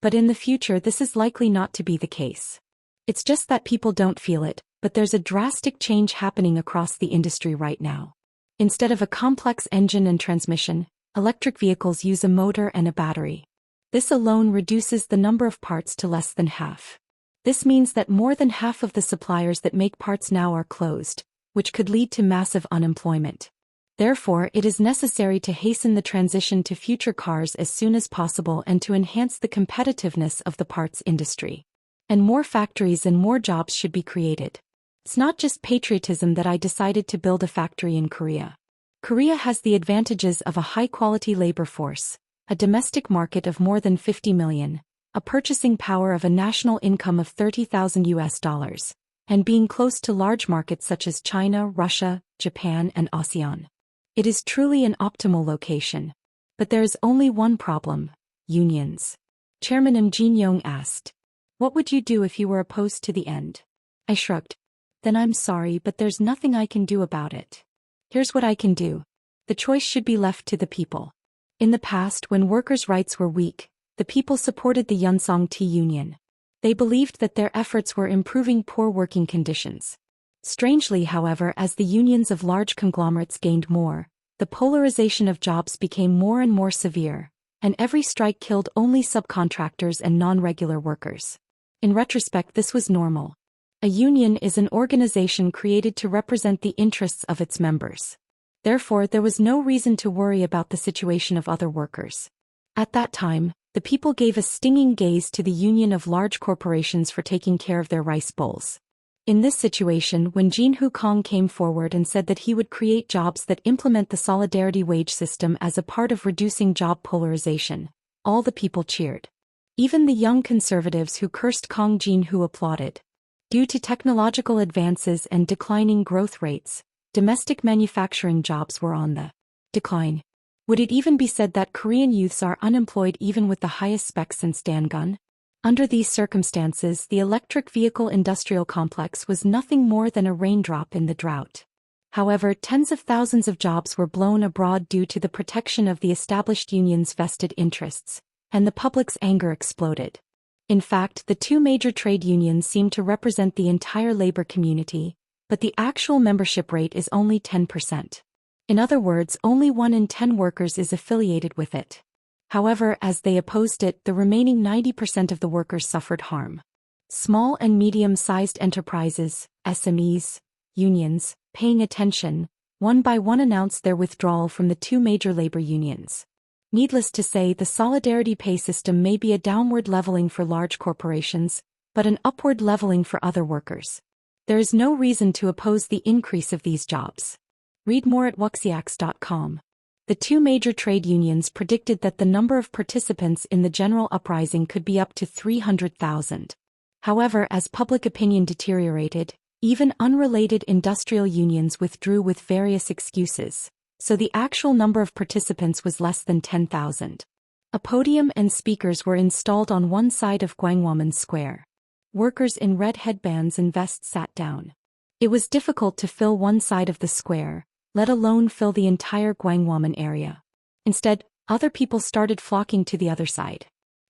Speaker 1: But in the future this is likely not to be the case. It's just that people don't feel it, but there's a drastic change happening across the industry right now. Instead of a complex engine and transmission, electric vehicles use a motor and a battery. This alone reduces the number of parts to less than half. This means that more than half of the suppliers that make parts now are closed, which could lead to massive unemployment. Therefore, it is necessary to hasten the transition to future cars as soon as possible and to enhance the competitiveness of the parts industry. And more factories and more jobs should be created. It's not just patriotism that I decided to build a factory in Korea. Korea has the advantages of a high-quality labor force, a domestic market of more than 50 million, a purchasing power of a national income of 30,000 US dollars, and being close to large markets such as China, Russia, Japan, and ASEAN. It is truly an optimal location. But there is only one problem: unions. Chairman Im Jin-young asked, "What would you do if you were opposed to the end?" I shrugged. "Then I'm sorry, but there's nothing I can do about it. Here's what I can do. The choice should be left to the people." In the past, when workers' rights were weak, the people supported the Yunsong Tea Union. They believed that their efforts were improving poor working conditions. Strangely, however, as the unions of large conglomerates gained more, the polarization of jobs became more and more severe, and every strike killed only subcontractors and non-regular workers. In retrospect, this was normal. A union is an organization created to represent the interests of its members. Therefore, there was no reason to worry about the situation of other workers. At that time, the people gave a stinging gaze to the union of large corporations for taking care of their rice bowls. In this situation, when Jin Hu-kong came forward and said that he would create jobs that implement the solidarity wage system as a part of reducing job polarization, all the people cheered. Even the young conservatives who cursed Kong Jin-hu applauded. Due to technological advances and declining growth rates, domestic manufacturing jobs were on the decline. Would it even be said that Korean youths are unemployed even with the highest specs since Dangun? Under these circumstances, the electric vehicle industrial complex was nothing more than a raindrop in the drought. However, tens of thousands of jobs were blown abroad due to the protection of the established unions' vested interests, and the public's anger exploded. In fact, the two major trade unions seem to represent the entire labor community, but the actual membership rate is only 10%. In other words, only 1 in 10 workers is affiliated with it. However, as they opposed it, the remaining 90% of the workers suffered harm. Small and medium-sized enterprises, SMEs, unions, paying attention, one by one announced their withdrawal from the two major labor unions. Needless to say, the solidarity pay system may be a downward leveling for large corporations, but an upward leveling for other workers. There is no reason to oppose the increase of these jobs. Read more at wuxiax.com. The two major trade unions predicted that the number of participants in the general uprising could be up to 300,000. However, as public opinion deteriorated, even unrelated industrial unions withdrew with various excuses, so the actual number of participants was less than 10,000. A podium and speakers were installed on one side of Gwangwamun Square. Workers in red headbands and vests sat down. It was difficult to fill one side of the square, let alone fill the entire Gwangwamun area. Instead, other people started flocking to the other side.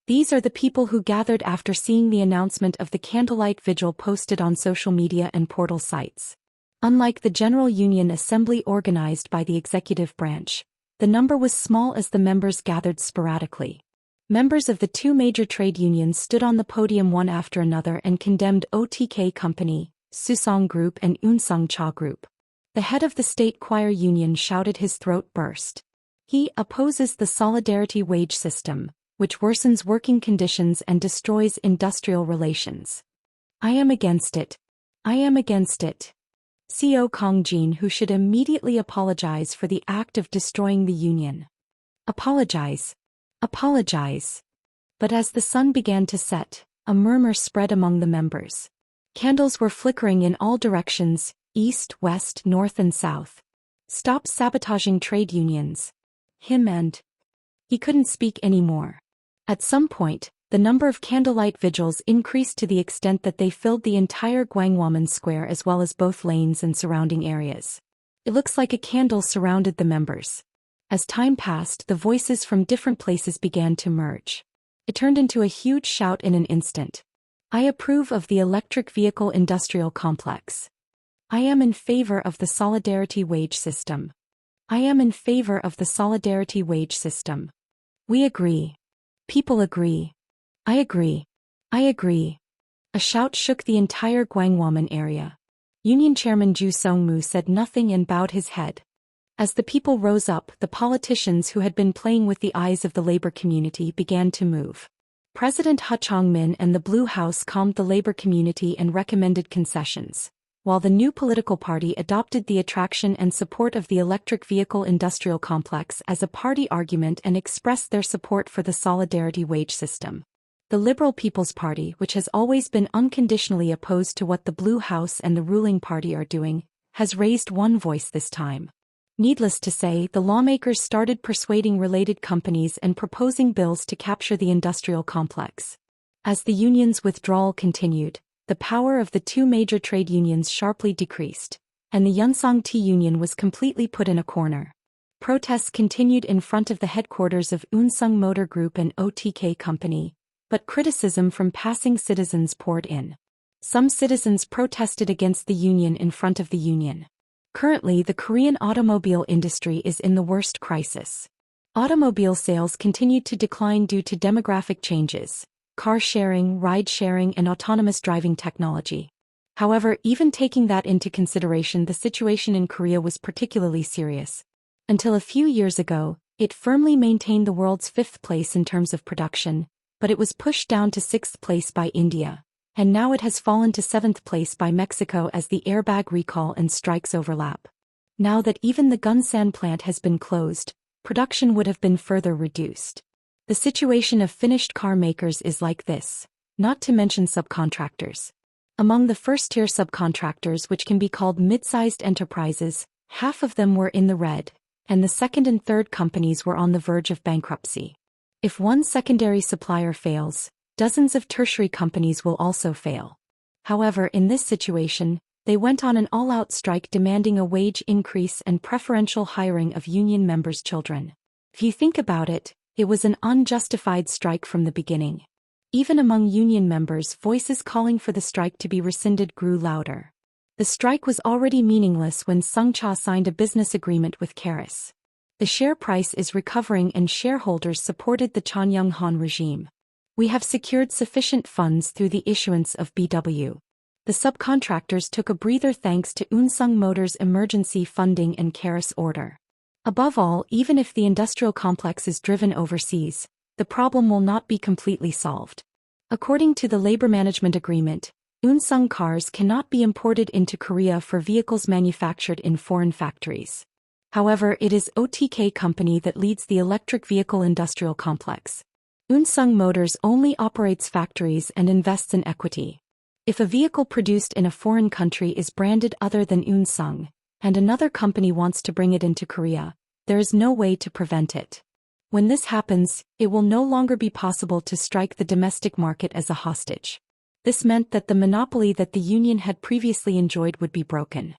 Speaker 1: These are the people who gathered after seeing the announcement of the candlelight vigil posted on social media and portal sites. Unlike the General Union Assembly organized by the executive branch, the number was small as the members gathered sporadically. Members of the two major trade unions stood on the podium one after another and condemned OTK Company, Susong Group and Unsung Cha Group. The head of the state choir union shouted his throat burst. He opposes the solidarity wage system, which worsens working conditions and destroys industrial relations. I am against it. I am against it. CO Kong Jin, who should immediately apologize for the act of destroying the union. Apologize. Apologize. But as the sun began to set, a murmur spread among the members. Candles were flickering in all directions, east, west, north and south. Stop sabotaging trade unions. He couldn't speak anymore. At some point, the number of candlelight vigils increased to the extent that they filled the entire Gwangwaman Square as well as both lanes and surrounding areas. It looks like a candle surrounded the members. As time passed, the voices from different places began to merge. It turned into a huge shout in an instant. I approve of the electric vehicle industrial complex. I am in favor of the solidarity wage system. I am in favor of the solidarity wage system. We agree. People agree. I agree. I agree. A shout shook the entire Gwangwaman area. Union Chairman Ju Sung-moo said nothing and bowed his head. As the people rose up, the politicians who had been playing with the eyes of the labor community began to move. President Ha Chong-min and the Blue House calmed the labor community and recommended concessions, while the new political party adopted the attraction and support of the electric vehicle industrial complex as a party argument and expressed their support for the solidarity wage system. The Liberal People's Party, which has always been unconditionally opposed to what the Blue House and the ruling party are doing, has raised one voice this time. Needless to say, the lawmakers started persuading related companies and proposing bills to capture the industrial complex. As the union's withdrawal continued, the power of the two major trade unions sharply decreased, and the Yunsong Tea Union was completely put in a corner. Protests continued in front of the headquarters of Unsung Motor Group and OTK Company, but criticism from passing citizens poured in. Some citizens protested against the union in front of the union. Currently, the Korean automobile industry is in the worst crisis. Automobile sales continued to decline due to demographic changes, car sharing, ride sharing, and autonomous driving technology. However, even taking that into consideration, the situation in Korea was particularly serious. Until a few years ago, it firmly maintained the world's fifth place in terms of production, but it was pushed down to sixth place by India. And now it has fallen to seventh place by Mexico as the airbag recall and strikes overlap. Now that even the Gunsan plant has been closed, production would have been further reduced. The situation of finished car makers is like this, not to mention subcontractors. Among the first-tier subcontractors, which can be called mid-sized enterprises, half of them were in the red, and the second and third companies were on the verge of bankruptcy. If one secondary supplier fails, dozens of tertiary companies will also fail. However, in this situation, they went on an all-out strike demanding a wage increase and preferential hiring of union members' children. If you think about it, it was an unjustified strike from the beginning. Even among union members, voices calling for the strike to be rescinded grew louder. The strike was already meaningless when Sung Cha signed a business agreement with Karis. The share price is recovering and shareholders supported the Chon Young-han regime. We have secured sufficient funds through the issuance of BW. The subcontractors took a breather thanks to Unsung Motors' emergency funding and Karis order. Above all, even if the industrial complex is driven overseas, the problem will not be completely solved. According to the labor management agreement, Unsung cars cannot be imported into Korea for vehicles manufactured in foreign factories. However, it is OTK Company that leads the electric vehicle industrial complex. Unsung Motors only operates factories and invests in equity. If a vehicle produced in a foreign country is branded other than Unsung, and another company wants to bring it into Korea, there is no way to prevent it. When this happens, it will no longer be possible to strike the domestic market as a hostage. This meant that the monopoly that the union had previously enjoyed would be broken.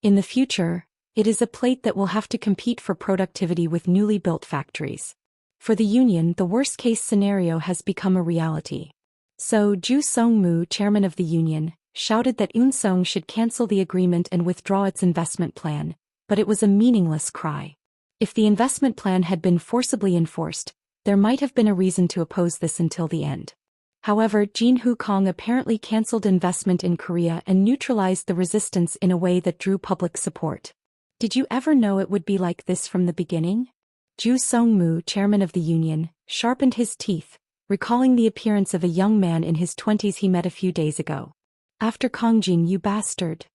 Speaker 1: In the future, it is a plate that will have to compete for productivity with newly built factories. For the union, the worst-case scenario has become a reality. So Ju Sung-moo, chairman of the union, shouted that Unsung should cancel the agreement and withdraw its investment plan, but it was a meaningless cry. If the investment plan had been forcibly enforced, there might have been a reason to oppose this until the end. However, Jin Hu-kong apparently cancelled investment in Korea and neutralized the resistance in a way that drew public support. Did you ever know it would be like this from the beginning? Ju Sung-moo, chairman of the union, sharpened his teeth, recalling the appearance of a young man in his 20s he met a few days ago. After Kong Jin, you bastard.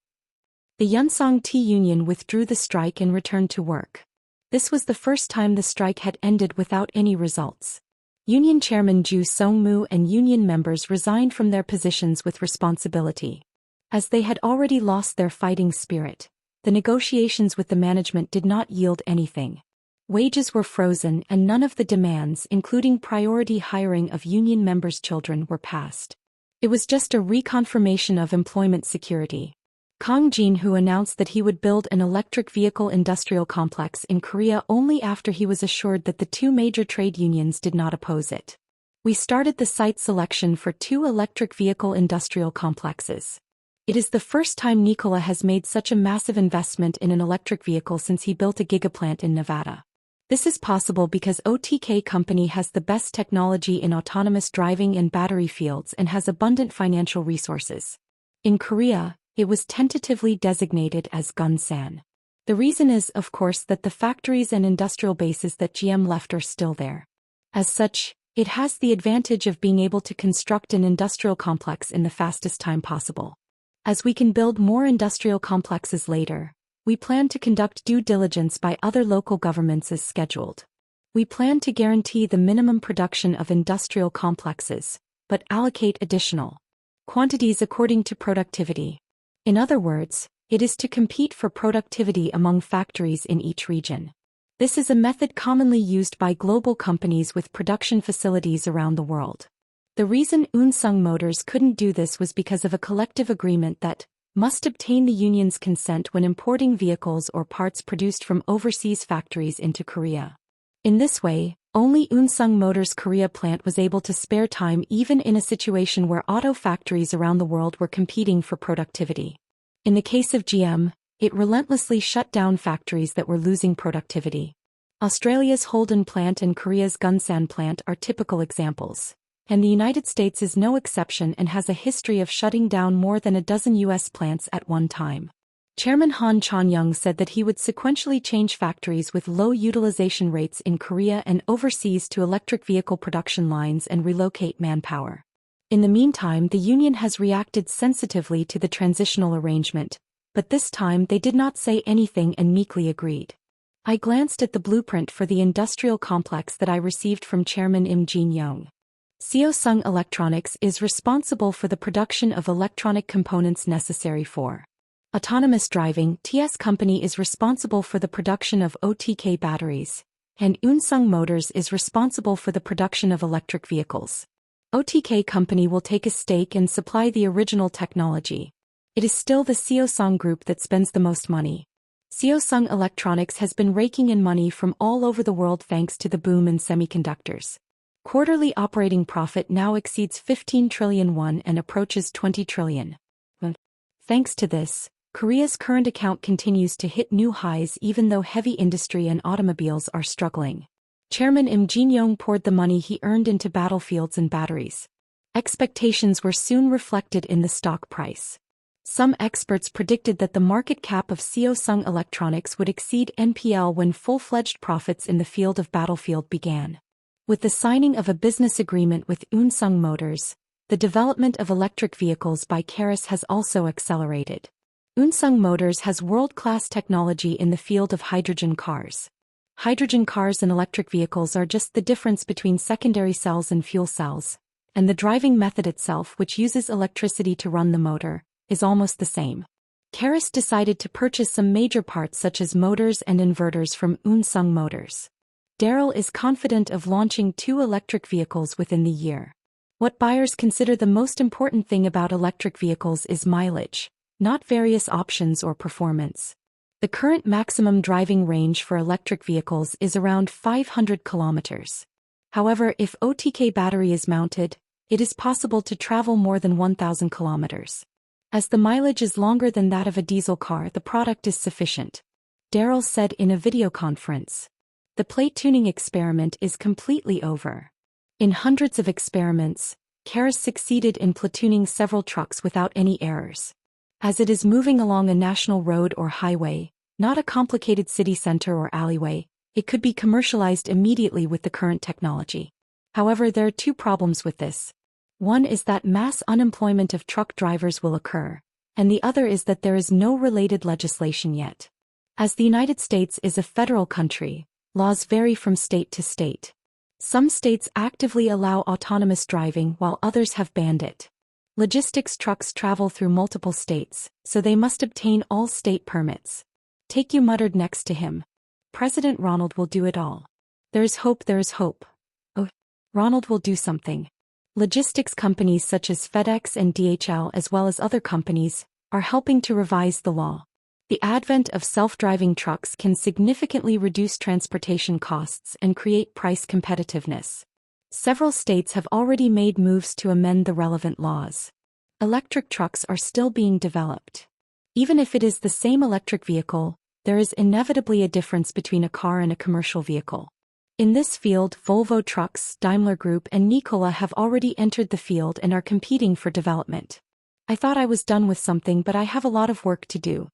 Speaker 1: The Yonsong Tea Union withdrew the strike and returned to work. This was the first time the strike had ended without any results. Union Chairman Ju Song-moo and union members resigned from their positions with responsibility. As they had already lost their fighting spirit, the negotiations with the management did not yield anything. Wages were frozen and none of the demands, including priority hiring of union members' children, were passed. It was just a reconfirmation of employment security. Kang Jin-woo announced that he would build an electric vehicle industrial complex in Korea only after he was assured that the two major trade unions did not oppose it. We started the site selection for 2 electric vehicle industrial complexes. It is the first time Nikola has made such a massive investment in an electric vehicle since he built a gigaplant in Nevada. This is possible because OTK company has the best technology in autonomous driving and battery fields and has abundant financial resources. In Korea, it was tentatively designated as Gunsan. The reason is, of course, that the factories and industrial bases that GM left are still there. As such, it has the advantage of being able to construct an industrial complex in the fastest time possible. As we can build more industrial complexes later, we plan to conduct due diligence by other local governments as scheduled. We plan to guarantee the minimum production of industrial complexes, but allocate additional quantities according to productivity. In other words, it is to compete for productivity among factories in each region. This is a method commonly used by global companies with production facilities around the world. The reason Unsung Motors couldn't do this was because of a collective agreement that must obtain the union's consent when importing vehicles or parts produced from overseas factories into Korea. In this way, only Unsung Motors' Korea plant was able to spare time even in a situation where auto factories around the world were competing for productivity. In the case of GM, it relentlessly shut down factories that were losing productivity. Australia's Holden plant and Korea's Gunsan plant are typical examples, and the United States is no exception and has a history of shutting down more than a dozen U.S. plants at one time. Chairman Han Chan-young said that he would sequentially change factories with low utilization rates in Korea and overseas to electric vehicle production lines and relocate manpower. In the meantime, the union has reacted sensitively to the transitional arrangement, but this time they did not say anything and meekly agreed. I glanced at the blueprint for the industrial complex that I received from Chairman Im Jin-young. Seosung Electronics is responsible for the production of electronic components necessary for autonomous driving. TS Company is responsible for the production of OTK batteries, and Unsung Motors is responsible for the production of electric vehicles. OTK Company will take a stake and supply the original technology. It is still the Seosung Group that spends the most money. Seosung Electronics has been raking in money from all over the world thanks to the boom in semiconductors. Quarterly operating profit now exceeds 15 trillion won and approaches 20 trillion. Thanks to this, Korea's current account continues to hit new highs even though heavy industry and automobiles are struggling. Chairman Im Jin-young poured the money he earned into battlefields and batteries. Expectations were soon reflected in the stock price. Some experts predicted that the market cap of Seosung Electronics would exceed NPL when full-fledged profits in the field of battlefield began. With the signing of a business agreement with Unsung Motors, the development of electric vehicles by Keris has also accelerated. Unsung Motors has world-class technology in the field of hydrogen cars. Hydrogen cars and electric vehicles are just the difference between secondary cells and fuel cells, and the driving method itself, which uses electricity to run the motor, is almost the same. Keris decided to purchase some major parts such as motors and inverters from Unsung Motors. Daryl is confident of launching 2 electric vehicles within the year. What buyers consider the most important thing about electric vehicles is mileage, not various options or performance. The current maximum driving range for electric vehicles is around 500 kilometers. However, if OTK battery is mounted, it is possible to travel more than 1,000 kilometers. As the mileage is longer than that of a diesel car, the product is sufficient. Daryl said in a video conference. The plate tuning experiment is completely over. In hundreds of experiments, Keris succeeded in platooning several trucks without any errors. As it is moving along a national road or highway, not a complicated city center or alleyway, it could be commercialized immediately with the current technology. However, there are 2 problems with this. One is that mass unemployment of truck drivers will occur, and the other is that there is no related legislation yet. As the United States is a federal country, laws vary from state to state. Some states actively allow autonomous driving while others have banned it. Logistics trucks travel through multiple states, so they must obtain all state permits. Take, you muttered next to him. President Ronald will do it all. There is hope, there is hope. Oh, Ronald will do something. Logistics companies such as FedEx and DHL, as well as other companies, are helping to revise the law. The advent of self-driving trucks can significantly reduce transportation costs and create price competitiveness. Several states have already made moves to amend the relevant laws. Electric trucks are still being developed. Even if it is the same electric vehicle, there is inevitably a difference between a car and a commercial vehicle. In this field, Volvo Trucks, Daimler Group and Nikola have already entered the field and are competing for development. I thought I was done with something, but I have a lot of work to do.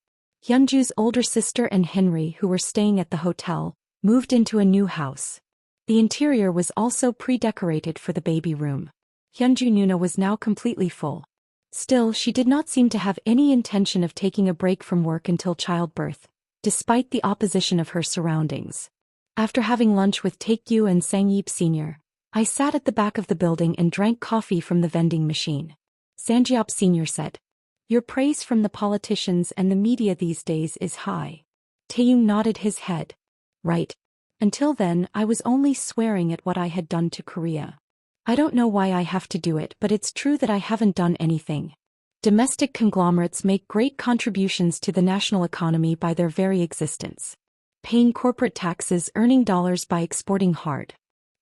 Speaker 1: Hyunju's older sister and Henry, who were staying at the hotel, moved into a new house. The interior was also pre-decorated for the baby room. Hyunju Nuna was now completely full. Still, she did not seem to have any intention of taking a break from work until childbirth, despite the opposition of her surroundings. After having lunch with Taekyu and Sangyip Sr., I sat at the back of the building and drank coffee from the vending machine. Sangyip Sr. said, "Your praise from the politicians and the media these days is high." Taeyong nodded his head. "Right. Until then, I was only swearing at what I had done to Korea. I don't know why I have to do it, but it's true that I haven't done anything. Domestic conglomerates make great contributions to the national economy by their very existence, paying corporate taxes, earning dollars by exporting hard.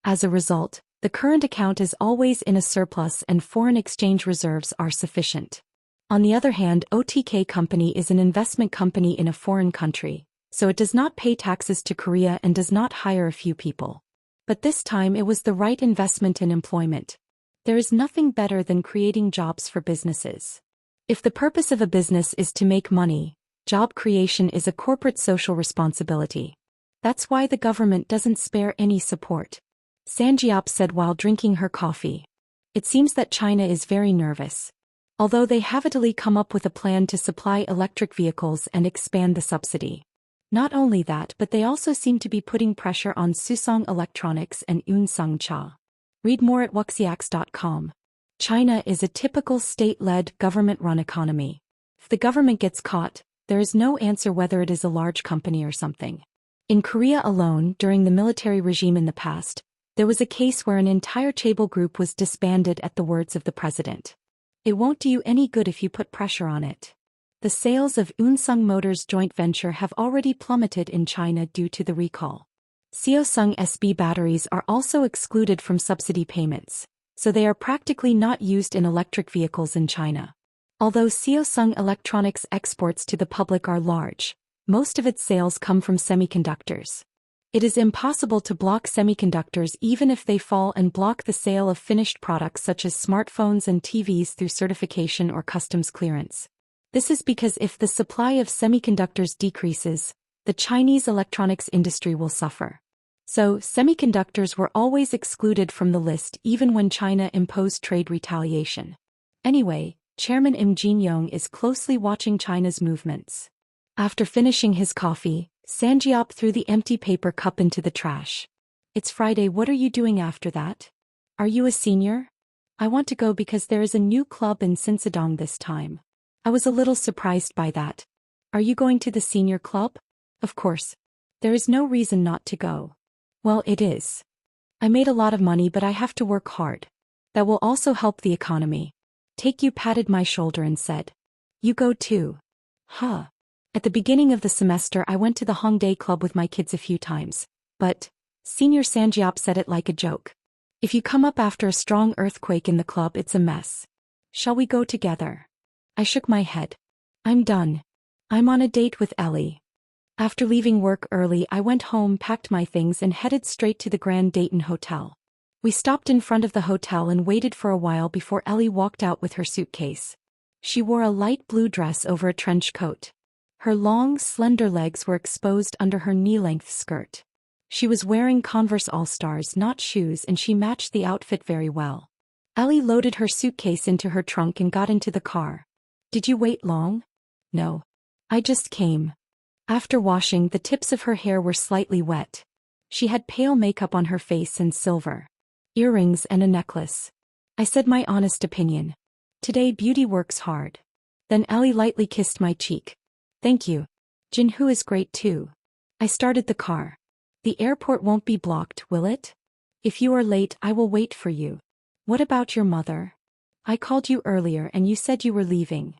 Speaker 1: As a result, the current account is always in a surplus and foreign exchange reserves are sufficient. On the other hand, OTK Company is an investment company in a foreign country, so it does not pay taxes to Korea and does not hire a few people. But this time it was the right investment in employment. There is nothing better than creating jobs for businesses. If the purpose of a business is to make money, job creation is a corporate social responsibility. That's why the government doesn't spare any support," Sangyop said while drinking her coffee. "It seems that China is very nervous. Although they have Italy come up with a plan to supply electric vehicles and expand the subsidy. Not only that, but they also seem to be putting pressure on Susong Electronics and Unsung Cha. Read more at wuxiax.com. China is a typical state-led, government-run economy. If the government gets caught, there is no answer whether it is a large company or something. In Korea alone, during the military regime in the past, there was a case where an entire chaebol group was disbanded at the words of the president. It won't do you any good if you put pressure on it. The sales of Unsung Motors joint venture have already plummeted in China due to the recall. Seosung SB batteries are also excluded from subsidy payments, so they are practically not used in electric vehicles in China. Although Seosung Electronics exports to the public are large, most of its sales come from semiconductors. It is impossible to block semiconductors even if they fall and block the sale of finished products such as smartphones and TVs through certification or customs clearance. This is because if the supply of semiconductors decreases, the Chinese electronics industry will suffer. So, semiconductors were always excluded from the list even when China imposed trade retaliation. Anyway, Chairman Im Jin-yong is closely watching China's movements. After finishing his coffee, Sangyop threw the empty paper cup into the trash. "It's Friday, what are you doing after that? Are you a senior? I want to go because there is a new club in Sinsadong this time." I was a little surprised by that. "Are you going to the senior club?" "Of course. There is no reason not to go." "Well, it is. I made a lot of money, but I have to work hard. That will also help the economy." Taekyu patted my shoulder and said, "You go too." "Huh. At the beginning of the semester I went to the Hongdae Club with my kids a few times, but," Senior Sangyop said it like a joke, "if you come up after a strong earthquake in the club it's a mess. Shall we go together?" I shook my head. "I'm done. I'm on a date with Ellie." After leaving work early I went home, packed my things and headed straight to the Grand Dayton Hotel. We stopped in front of the hotel and waited for a while before Ellie walked out with her suitcase. She wore a light blue dress over a trench coat. Her long, slender legs were exposed under her knee-length skirt. She was wearing Converse All-Stars, not shoes, and she matched the outfit very well. Ellie loaded her suitcase into her trunk and got into the car. Did you wait long? No. I just came. After washing, the tips of her hair were slightly wet. She had pale makeup on her face and silver earrings and a necklace. I said my honest opinion. Today beauty works hard. Then Ellie lightly kissed my cheek. Thank you. Jinhoo is great too. I started the car. The airport won't be blocked, will it? If you are late, I will wait for you. What about your mother? I called you earlier and you said you were leaving.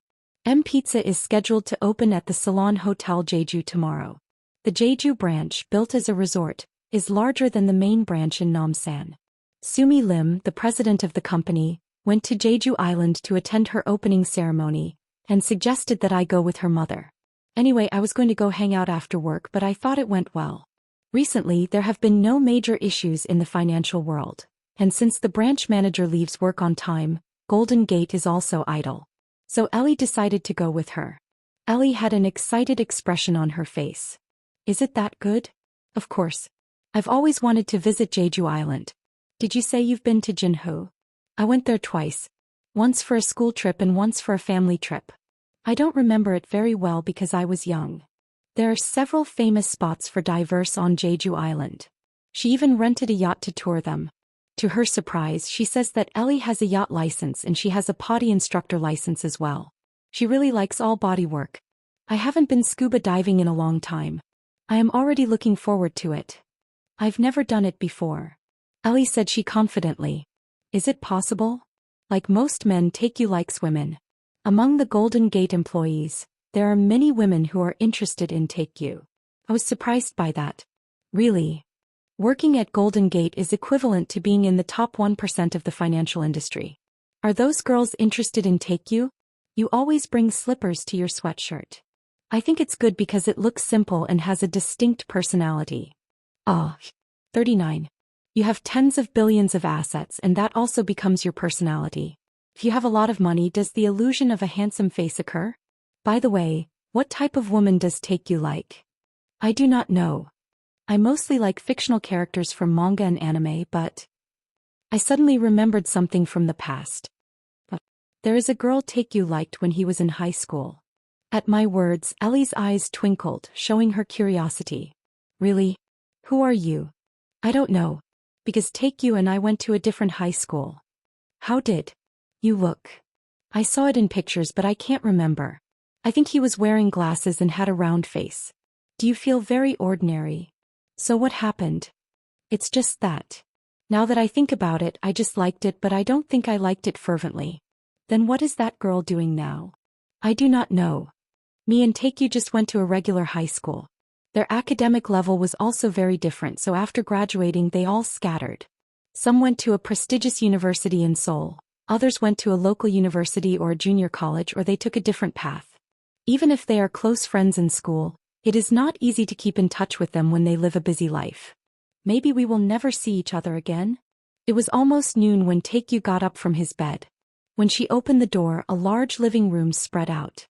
Speaker 1: Pizza is scheduled to open at the Salon Hotel Jeju tomorrow. The Jeju branch, built as a resort, is larger than the main branch in Namsan. Sumi Lim, the president of the company, went to Jeju Island to attend her opening ceremony, and suggested that I go with her mother. Anyway, I was going to go hang out after work, but I thought it went well. Recently, there have been no major issues in the financial world, and since the branch manager leaves work on time, Golden Gate is also idle. So Ellie decided to go with her. Ellie had an excited expression on her face. Is it that good? Of course. I've always wanted to visit Jeju Island. Did you say you've been to Jinho? I went there twice. Once for a school trip and once for a family trip. I don't remember it very well because I was young. There are several famous spots for diverse on Jeju Island. She even rented a yacht to tour them. To her surprise, she says that Ellie has a yacht license and she has a potty instructor license as well. She really likes all body work. I haven't been scuba diving in a long time. I am already looking forward to it. I've never done it before. Ellie said she confidently. Is it possible? Like most men, Taekyu likes women. Among the Golden Gate employees, there are many women who are interested in Taekyu. I was surprised by that. Really? Working at Golden Gate is equivalent to being in the top 1% of the financial industry. Are those girls interested in Taekyu? You always bring slippers to your sweatshirt. I think it's good because it looks simple and has a distinct personality. Ah. 39. You have tens of billions of assets and that also becomes your personality. If you have a lot of money, does the illusion of a handsome face occur? By the way, what type of woman does Taekyu like? I do not know. I mostly like fictional characters from manga and anime, but I suddenly remembered something from the past. There is a girl Taekyu liked when he was in high school. At my words, Ellie's eyes twinkled, showing her curiosity. Really? Who are you? I don't know. Because Taekyu and I went to a different high school. How did you look? I saw it in pictures but I can't remember. I think he was wearing glasses and had a round face. Do you feel very ordinary? So what happened? It's just that. Now that I think about it, I just liked it but I don't think I liked it fervently. Then what is that girl doing now? I do not know. Me and Taekyu just went to a regular high school. Their academic level was also very different, so after graduating they all scattered. Some went to a prestigious university in Seoul, others went to a local university or a junior college, or they took a different path. Even if they are close friends in school, it is not easy to keep in touch with them when they live a busy life. Maybe we will never see each other again? It was almost noon when Taekyu got up from his bed. When she opened the door, a large living room spread out.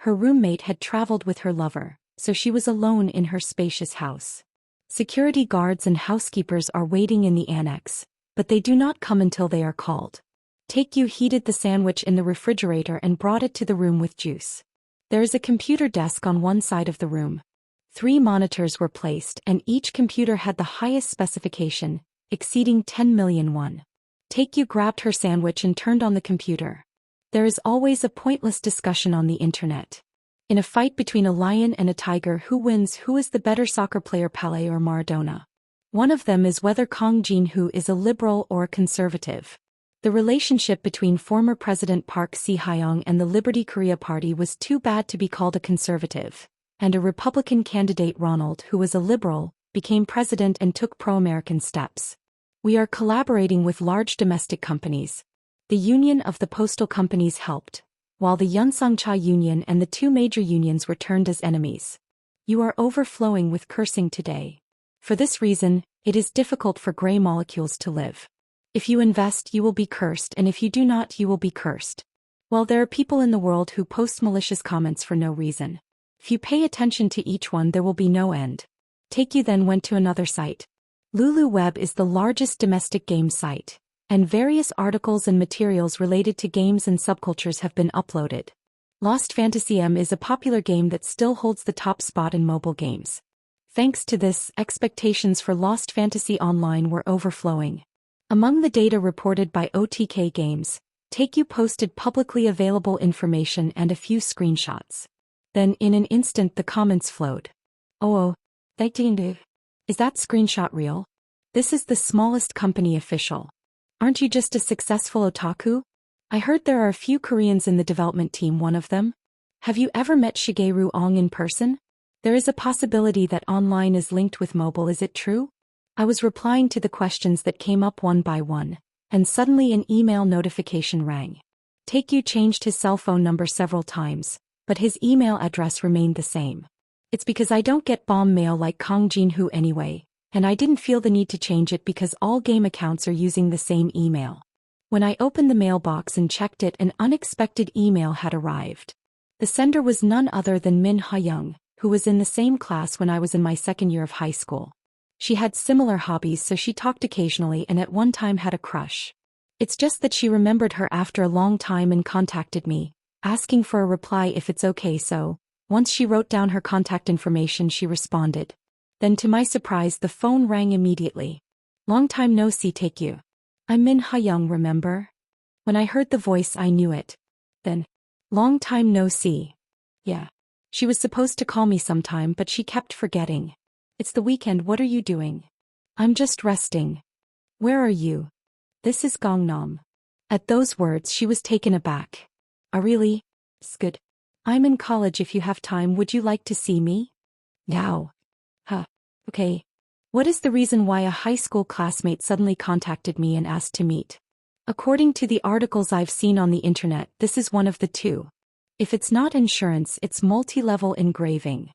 Speaker 1: Her roommate had traveled with her lover, so she was alone in her spacious house. Security guards and housekeepers are waiting in the annex, but they do not come until they are called. Taekyu heated the sandwich in the refrigerator and brought it to the room with juice. There is a computer desk on one side of the room. 3 monitors were placed and each computer had the highest specification, exceeding 10 million won. Taekyu grabbed her sandwich and turned on the computer. There is always a pointless discussion on the internet. In a fight between a lion and a tiger, who wins? Who is the better soccer player, Pelé or Maradona? One of them is whether Kang Jin-woo is a liberal or a conservative. The relationship between former President Park Si-hyung and the Liberty Korea Party was too bad to be called a conservative, and a Republican candidate, Ronald, who was a liberal, became president and took pro-American steps. We are collaborating with large domestic companies. The Union of the Postal Companies helped, while the Yonsangcha Union and the 2 major unions were turned as enemies. You are overflowing with cursing today. For this reason, it is difficult for gray molecules to live. If you invest, you will be cursed, and if you do not, you will be cursed. Well, there are people in the world who post malicious comments for no reason. If you pay attention to each one, there will be no end. Taekyu then went to another site. Lulu Web is the largest domestic game site, and various articles and materials related to games and subcultures have been uploaded. Lost Fantasy M is a popular game that still holds the top spot in mobile games. Thanks to this, expectations for Lost Fantasy Online were overflowing. Among the data reported by OTK Games, Take-Two posted publicly available information and a few screenshots. Then in an instant the comments flowed. Oh, is that screenshot real? This is the smallest company official. Aren't you just a successful otaku? I heard there are a few Koreans in the development team, one of them. Have you ever met Shigeru Ong in person? There is a possibility that online is linked with mobile, is it true? I was replying to the questions that came up one by one, and suddenly an email notification rang. Take-Two changed his cell phone number several times, but his email address remained the same. It's because I don't get bomb mail like Kang Jin-Hoo anyway, and I didn't feel the need to change it because all game accounts are using the same email. When I opened the mailbox and checked it, an unexpected email had arrived. The sender was none other than Min Ha-young, who was in the same class when I was in my second year of high school. She had similar hobbies, so she talked occasionally and at one time had a crush. It's just that she remembered her after a long time and contacted me, asking for a reply if it's okay, so once she wrote down her contact information she responded. Then to my surprise the phone rang immediately. Long time no see, Take-Two. I'm Min Ha-young, remember? When I heard the voice I knew it. Then, long time no see. Yeah. She was supposed to call me sometime but she kept forgetting. It's the weekend, what are you doing? I'm just resting. Where are you? This is Gangnam. At those words she was taken aback. Really? Good. I'm in college, if you have time would you like to see me? Now. Huh. Okay. What is the reason why a high school classmate suddenly contacted me and asked to meet? According to the articles I've seen on the internet, this is one of the two. If it's not insurance, it's multi-level engraving.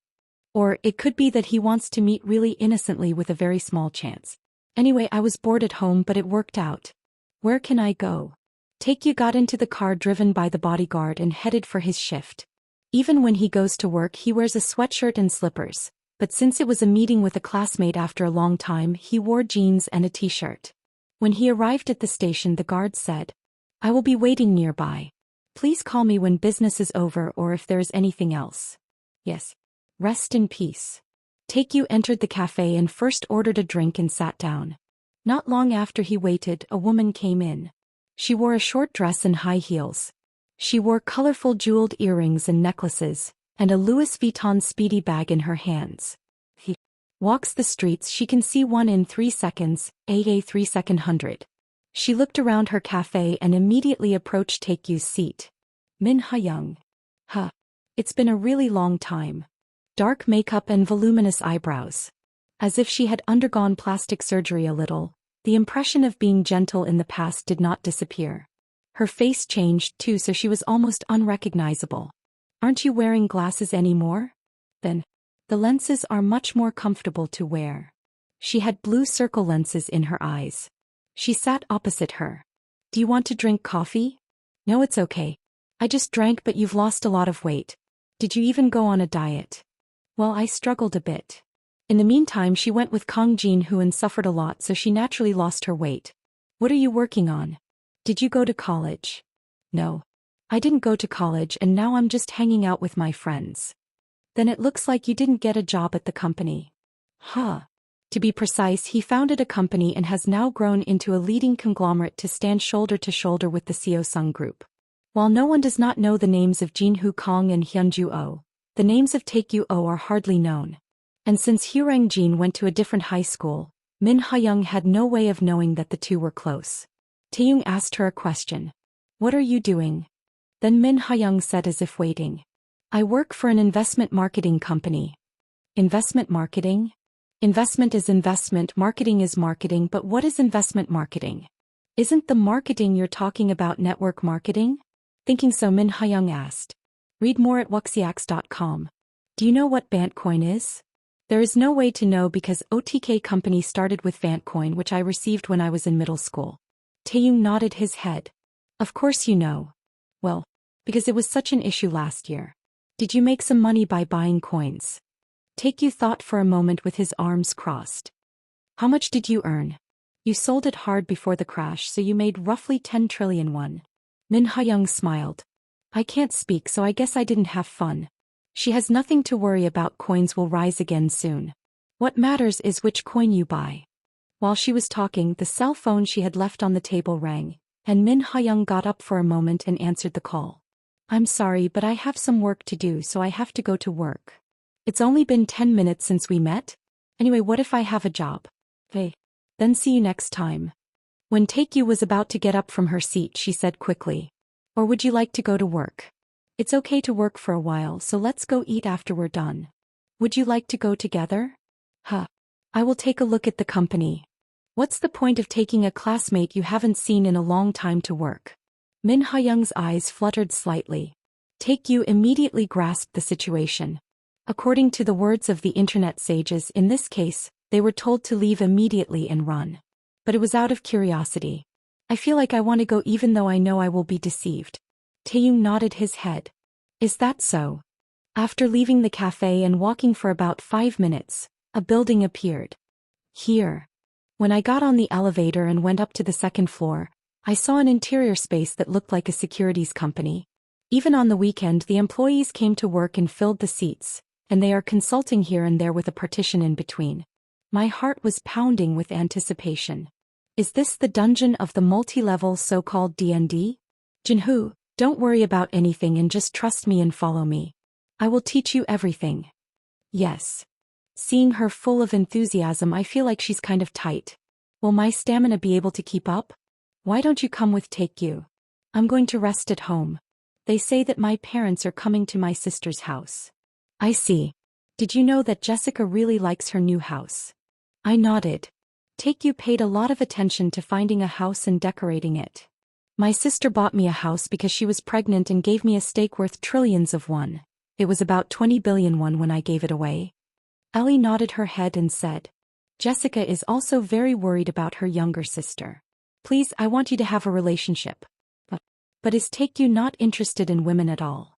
Speaker 1: Or it could be that he wants to meet really innocently with a very small chance. Anyway, I was bored at home but it worked out. Where can I go? Take-Two got into the car driven by the bodyguard and headed for his shift. Even when he goes to work he wears a sweatshirt and slippers. But since it was a meeting with a classmate after a long time, he wore jeans and a t-shirt. When he arrived at the station the guard said, I will be waiting nearby. Please call me when business is over or if there is anything else. Yes. Rest in peace. Take-Two entered the cafe and first ordered a drink and sat down. Not long after he waited, a woman came in. She wore a short dress and high heels. She wore colorful jeweled earrings and necklaces, and a Louis Vuitton speedy bag in her hands. He walks the streets, she can see 1 in 3 seconds, aka 3 second 100. She looked around her cafe and immediately approached Take-Two's seat. Min Ha-young. Huh. It's been a really long time. Dark makeup and voluminous eyebrows. As if she had undergone plastic surgery a little, the impression of being gentle in the past did not disappear. Her face changed too, so she was almost unrecognizable. Aren't you wearing glasses anymore? Then, the lenses are much more comfortable to wear. She had blue circle lenses in her eyes. She sat opposite her. Do you want to drink coffee? No, it's okay. I just drank, but you've lost a lot of weight. Did you even go on a diet? Well, I struggled a bit. In the meantime she went with Kang Jin-Hoo and suffered a lot, so she naturally lost her weight. What are you working on? Did you go to college? No. I didn't go to college and now I'm just hanging out with my friends. Then it looks like you didn't get a job at the company. Huh. To be precise, he founded a company and has now grown into a leading conglomerate to stand shoulder to shoulder with the Seosung Group. While no one does not know the names of Jin-Hoo Kang and Hyunju Oh, the names of Take-Two Oh are hardly known. And since Hyurang Jin went to a different high school, Min Ha-young had no way of knowing that the two were close. Taeyong asked her a question. What are you doing? Then Min Ha-young said as if waiting. I work for an investment marketing company. Investment marketing? Investment is investment, marketing is marketing, but what is investment marketing? Isn't the marketing you're talking about network marketing? Thinking so, Min Ha-young asked. Read more at wuxiax.com. Do you know what Bantcoin is? There is no way to know because OTK company started with Bantcoin, which I received when I was in middle school. Taeyong nodded his head. Of course you know. Well, because it was such an issue last year. Did you make some money by buying coins? Take-Two thought for a moment with his arms crossed. How much did you earn? You sold it hard before the crash, so you made roughly 10 trillion won. Min Ha-young smiled. I can't speak, so I guess I didn't have fun. She has nothing to worry about. Coins will rise again soon. What matters is which coin you buy. While she was talking, the cell phone she had left on the table rang, and Min Ha-young got up for a moment and answered the call. I'm sorry, but I have some work to do, so I have to go to work. It's only been 10 minutes since we met. Anyway, what if I have a job? Hey. Then see you next time. When Taekyu was about to get up from her seat, she said quickly. Or would you like to go to work? It's okay to work for a while, so let's go eat after we're done. Would you like to go together? Huh. I will take a look at the company. What's the point of taking a classmate you haven't seen in a long time to work? Min Ha-young's eyes fluttered slightly. Taekyu immediately grasped the situation. According to the words of the internet sages, in this case, they were told to leave immediately and run. But it was out of curiosity. I feel like I want to go even though I know I will be deceived. Taeyong nodded his head. Is that so? After leaving the cafe and walking for about 5 minutes, a building appeared. Here. When I got on the elevator and went up to the second floor, I saw an interior space that looked like a securities company. Even on the weekend, the employees came to work and filled the seats, and they are consulting here and there with a partition in between. My heart was pounding with anticipation. Is this the dungeon of the multi-level so-called D&D? Jinhoo, don't worry about anything and just trust me and follow me. I will teach you everything. Yes. Seeing her full of enthusiasm, I feel like she's kind of tight. Will my stamina be able to keep up? Why don't you come with Taekyu? I'm going to rest at home. They say that my parents are coming to my sister's house. I see. Did you know that Jessica really likes her new house? I nodded. Taekyu paid a lot of attention to finding a house and decorating it. My sister bought me a house because she was pregnant and gave me a stake worth trillions of won. It was about 20 billion won when I gave it away. Ellie nodded her head and said, Jessica is also very worried about her younger sister. Please, I want you to have a relationship. But is Taekyu not interested in women at all?